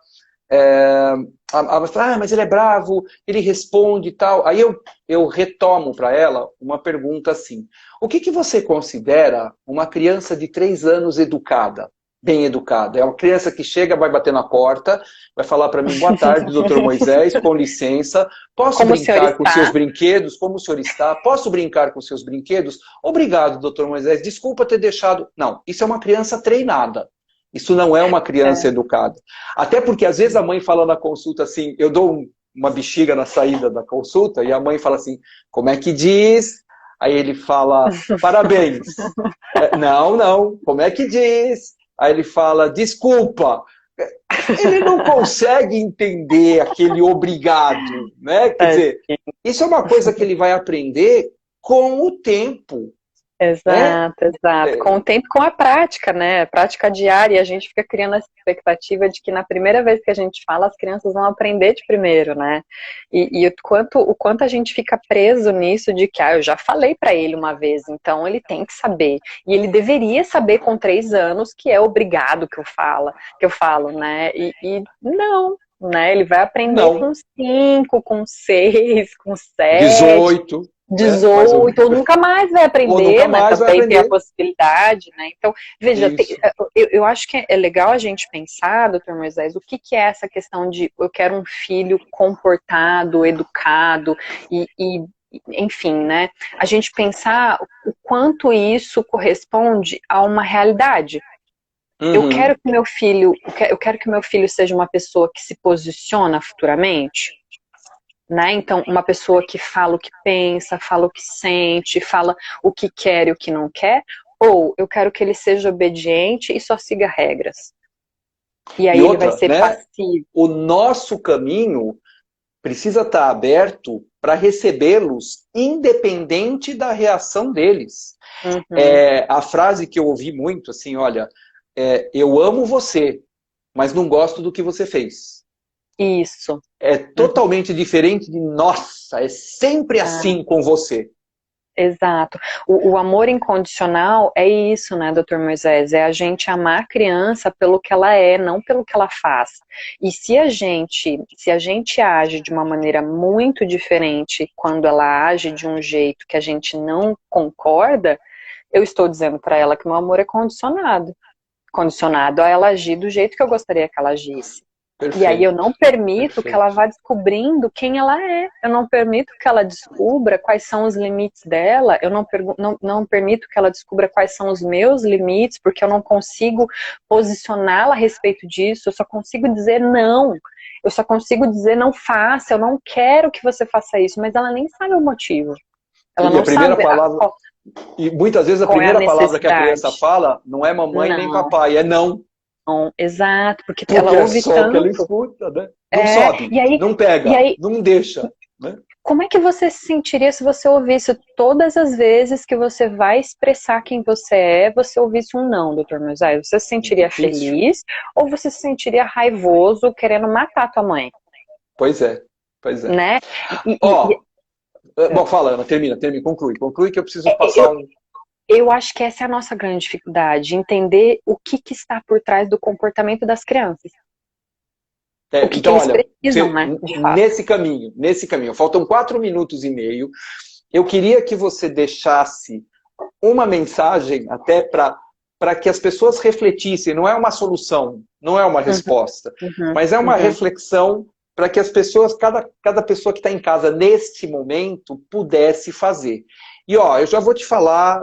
mas ele é bravo, ele responde e tal. Aí eu retomo para ela uma pergunta assim. O que você considera uma criança de 3 anos educada? Bem educada. É uma criança que chega, vai bater na porta, vai falar para mim, boa tarde, doutor Moisés, com licença, posso brincar com seus brinquedos? Como o senhor está? Posso brincar com seus brinquedos? Obrigado, doutor Moisés, desculpa ter deixado... Não, isso é uma criança treinada. Isso não é uma criança educada. Até porque às vezes a mãe fala na consulta assim, eu dou uma bexiga na saída da consulta e a mãe fala assim, como é que diz? Aí ele fala, parabéns. Não, como é que diz? Aí ele fala, desculpa. Ele não consegue entender aquele obrigado, né? Quer dizer, isso é uma coisa que ele vai aprender com o tempo. Exato, exato. Com o tempo, com a prática, né? A prática diária, a gente fica criando essa expectativa de que na primeira vez que a gente fala, as crianças vão aprender de primeiro, né? E o quanto a gente fica preso nisso de que, eu já falei para ele uma vez, então ele tem que saber. E ele deveria saber com 3 anos que é obrigado que eu falo, né? E não, né? Ele vai aprender com 5, com 6, com 7. 18, ou nunca mais vai aprender, né? Também tem a possibilidade, né? Então, veja, eu acho que é legal a gente pensar, doutor Moisés, o que é essa questão de eu quero um filho comportado, educado e enfim, né? A gente pensar o quanto isso corresponde a uma realidade. Eu quero que meu filho seja uma pessoa que se posiciona futuramente. Né? Então, uma pessoa que fala o que pensa, fala o que sente, fala o que quer e o que não quer, ou eu quero que ele seja obediente e só siga regras. E aí ele vai ser passivo. O nosso caminho precisa estar aberto para recebê-los, independente da reação deles. A frase que eu ouvi muito, assim, olha, eu amo você, mas não gosto do que você fez. Isso. É totalmente diferente de, nossa, é sempre assim com você. Exato. O amor incondicional é isso, né, doutor Moisés? É a gente amar a criança pelo que ela é, não pelo que ela faz. E se a gente age de uma maneira muito diferente quando ela age de um jeito que a gente não concorda, eu estou dizendo para ela que meu amor é condicionado. condicionado a ela agir do jeito que eu gostaria que ela agisse. Perfeito. E aí eu não permito Perfeito. que ela vá descobrindo quem ela é. Eu não permito que ela descubra quais são os limites dela. Eu não permito que ela descubra quais são os meus limites, porque eu não consigo posicioná-la a respeito disso. Eu só consigo dizer não. Eu só consigo dizer não faça, eu não quero que você faça isso. Mas ela nem sabe o motivo. Ela E não a primeira sabe palavra, e muitas vezes a qual é a primeira palavra que a criança necessidade. fala não é mamãe nem Não, papai, é não. não, exato, porque ela Porque é ouve só o que ela tanto. escuta, né? Não sobe, E aí, não e pega, aí não deixa, né? como é que você se sentiria se você ouvisse todas as vezes que você vai expressar quem você ouvisse um não, doutor Moisés? Você se sentiria Difícil. feliz ou você se sentiria raivoso, querendo matar tua mãe? Pois é, pois é. Né? Ó, bom, fala, Ana, termina, conclui que eu preciso passar eu, um... eu acho que essa é a nossa grande dificuldade, entender o que está por trás do comportamento das crianças. O que então, eles olha, precisam, né, de fato. nesse caminho, faltam 4 minutos e meio, eu queria que você deixasse uma mensagem até para que as pessoas refletissem, não é uma solução, não é uma resposta, mas é uma reflexão para que as pessoas, cada pessoa que está em casa neste momento, pudesse fazer. E ó, eu já vou te falar,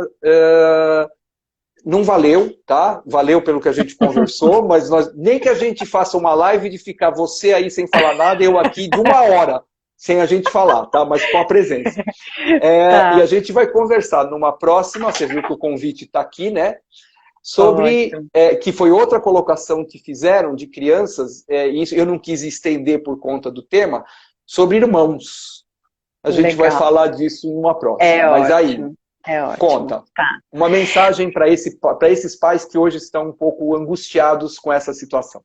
não valeu, tá? Valeu pelo que a gente conversou, mas nem que a gente faça uma live de ficar você aí sem falar nada, eu aqui de 1 hora sem a gente falar, tá? Mas com a presença. Tá. E a gente vai conversar numa próxima, você viu que o convite está aqui, né? Sobre, que foi outra colocação que fizeram de crianças, isso eu não quis estender por conta do tema, sobre irmãos. A gente vai falar disso numa próxima. Mas ótimo. aí, conta. Tá. Uma mensagem para esses pais que hoje estão um pouco angustiados com essa situação.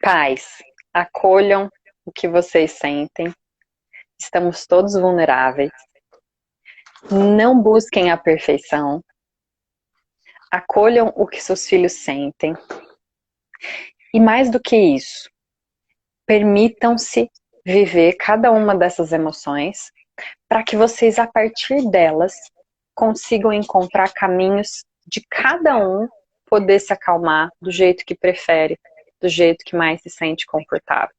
Pais, acolham o que vocês sentem. Estamos todos vulneráveis. Não busquem a perfeição. Acolham o que seus filhos sentem. E mais do que isso, permitam-se viver cada uma dessas emoções para que vocês, a partir delas, consigam encontrar caminhos de cada um poder se acalmar do jeito que prefere, do jeito que mais se sente confortável.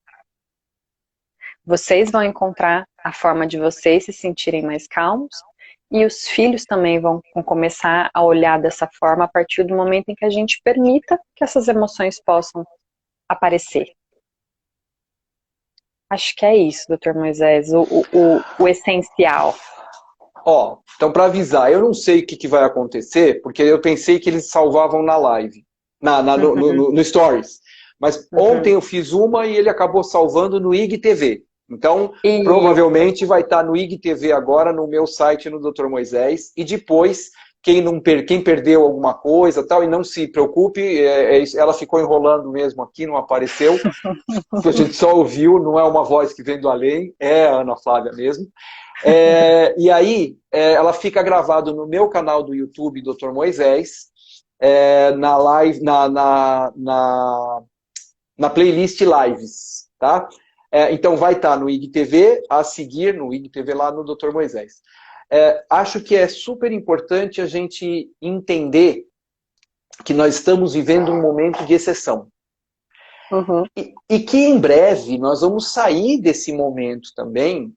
Vocês vão encontrar a forma de vocês se sentirem mais calmos e os filhos também vão começar a olhar dessa forma a partir do momento em que a gente permita que essas emoções possam aparecer. Acho que é isso, doutor Moisés, o essencial. Ó, então para avisar, eu não sei o que vai acontecer, porque eu pensei que eles salvavam na live, no Stories. Mas ontem eu fiz uma e ele acabou salvando no IGTV. Então, provavelmente vai estar no IGTV agora, no meu site, no Dr. Moisés. E depois, quem perdeu alguma coisa tal, e não se preocupe, ela ficou enrolando mesmo aqui, não apareceu. A gente só ouviu, não é uma voz que vem do além, é a Ana Flávia mesmo. E aí, ela fica gravada no meu canal do YouTube, Dr. Moisés, na live, na playlist Lives, tá? Então vai estar no IGTV, a seguir no IGTV lá no Dr. Moisés. Acho que é super importante a gente entender que nós estamos vivendo um momento de exceção. E que em breve nós vamos sair desse momento também,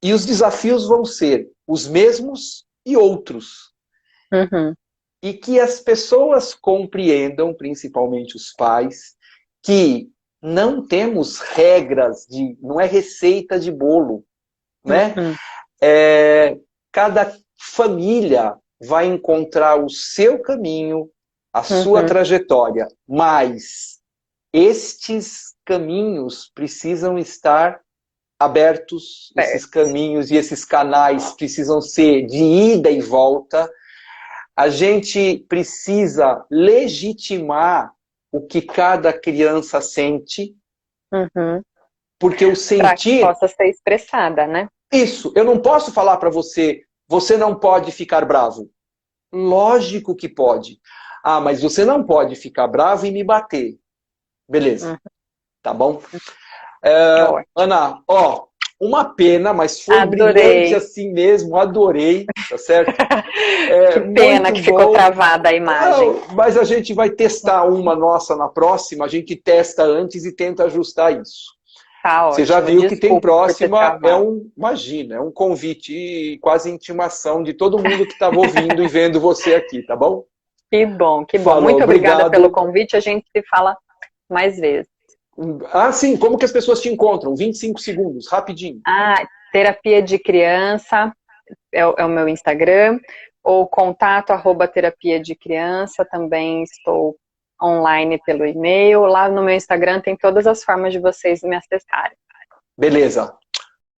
e os desafios vão ser os mesmos e outros. E que as pessoas compreendam, principalmente os pais, que não temos regras, não é receita de bolo, né? Cada família vai encontrar o seu caminho, a sua trajetória, mas estes caminhos precisam estar abertos, esses caminhos e esses canais precisam ser de ida e volta. A gente precisa legitimar o que cada criança sente, porque o sentir... Para que possa ser expressada, né? Isso, eu não posso falar para você, você não pode ficar bravo. Lógico que pode. Ah, mas você não pode ficar bravo e me bater. Beleza, tá bom? Ana, Uma pena, mas foi brilhante assim mesmo, adorei, tá certo? Que pena que ficou travada a imagem. Não, mas a gente vai testar uma nossa na próxima, a gente testa antes e tenta ajustar isso. Tá ótimo. Você já viu que tem próxima, imagina, é um convite e quase intimação de todo mundo que estava ouvindo e vendo você aqui, tá bom? Que bom, que bom. Falou, muito obrigada obrigado. pelo convite, a gente se fala mais vezes. Ah, sim, como que as pessoas te encontram? 25 segundos, rapidinho. Terapia de criança é o meu Instagram, ou contato@terapia de criança, também estou online pelo e-mail. Lá no meu Instagram tem todas as formas de vocês me acessarem. Beleza.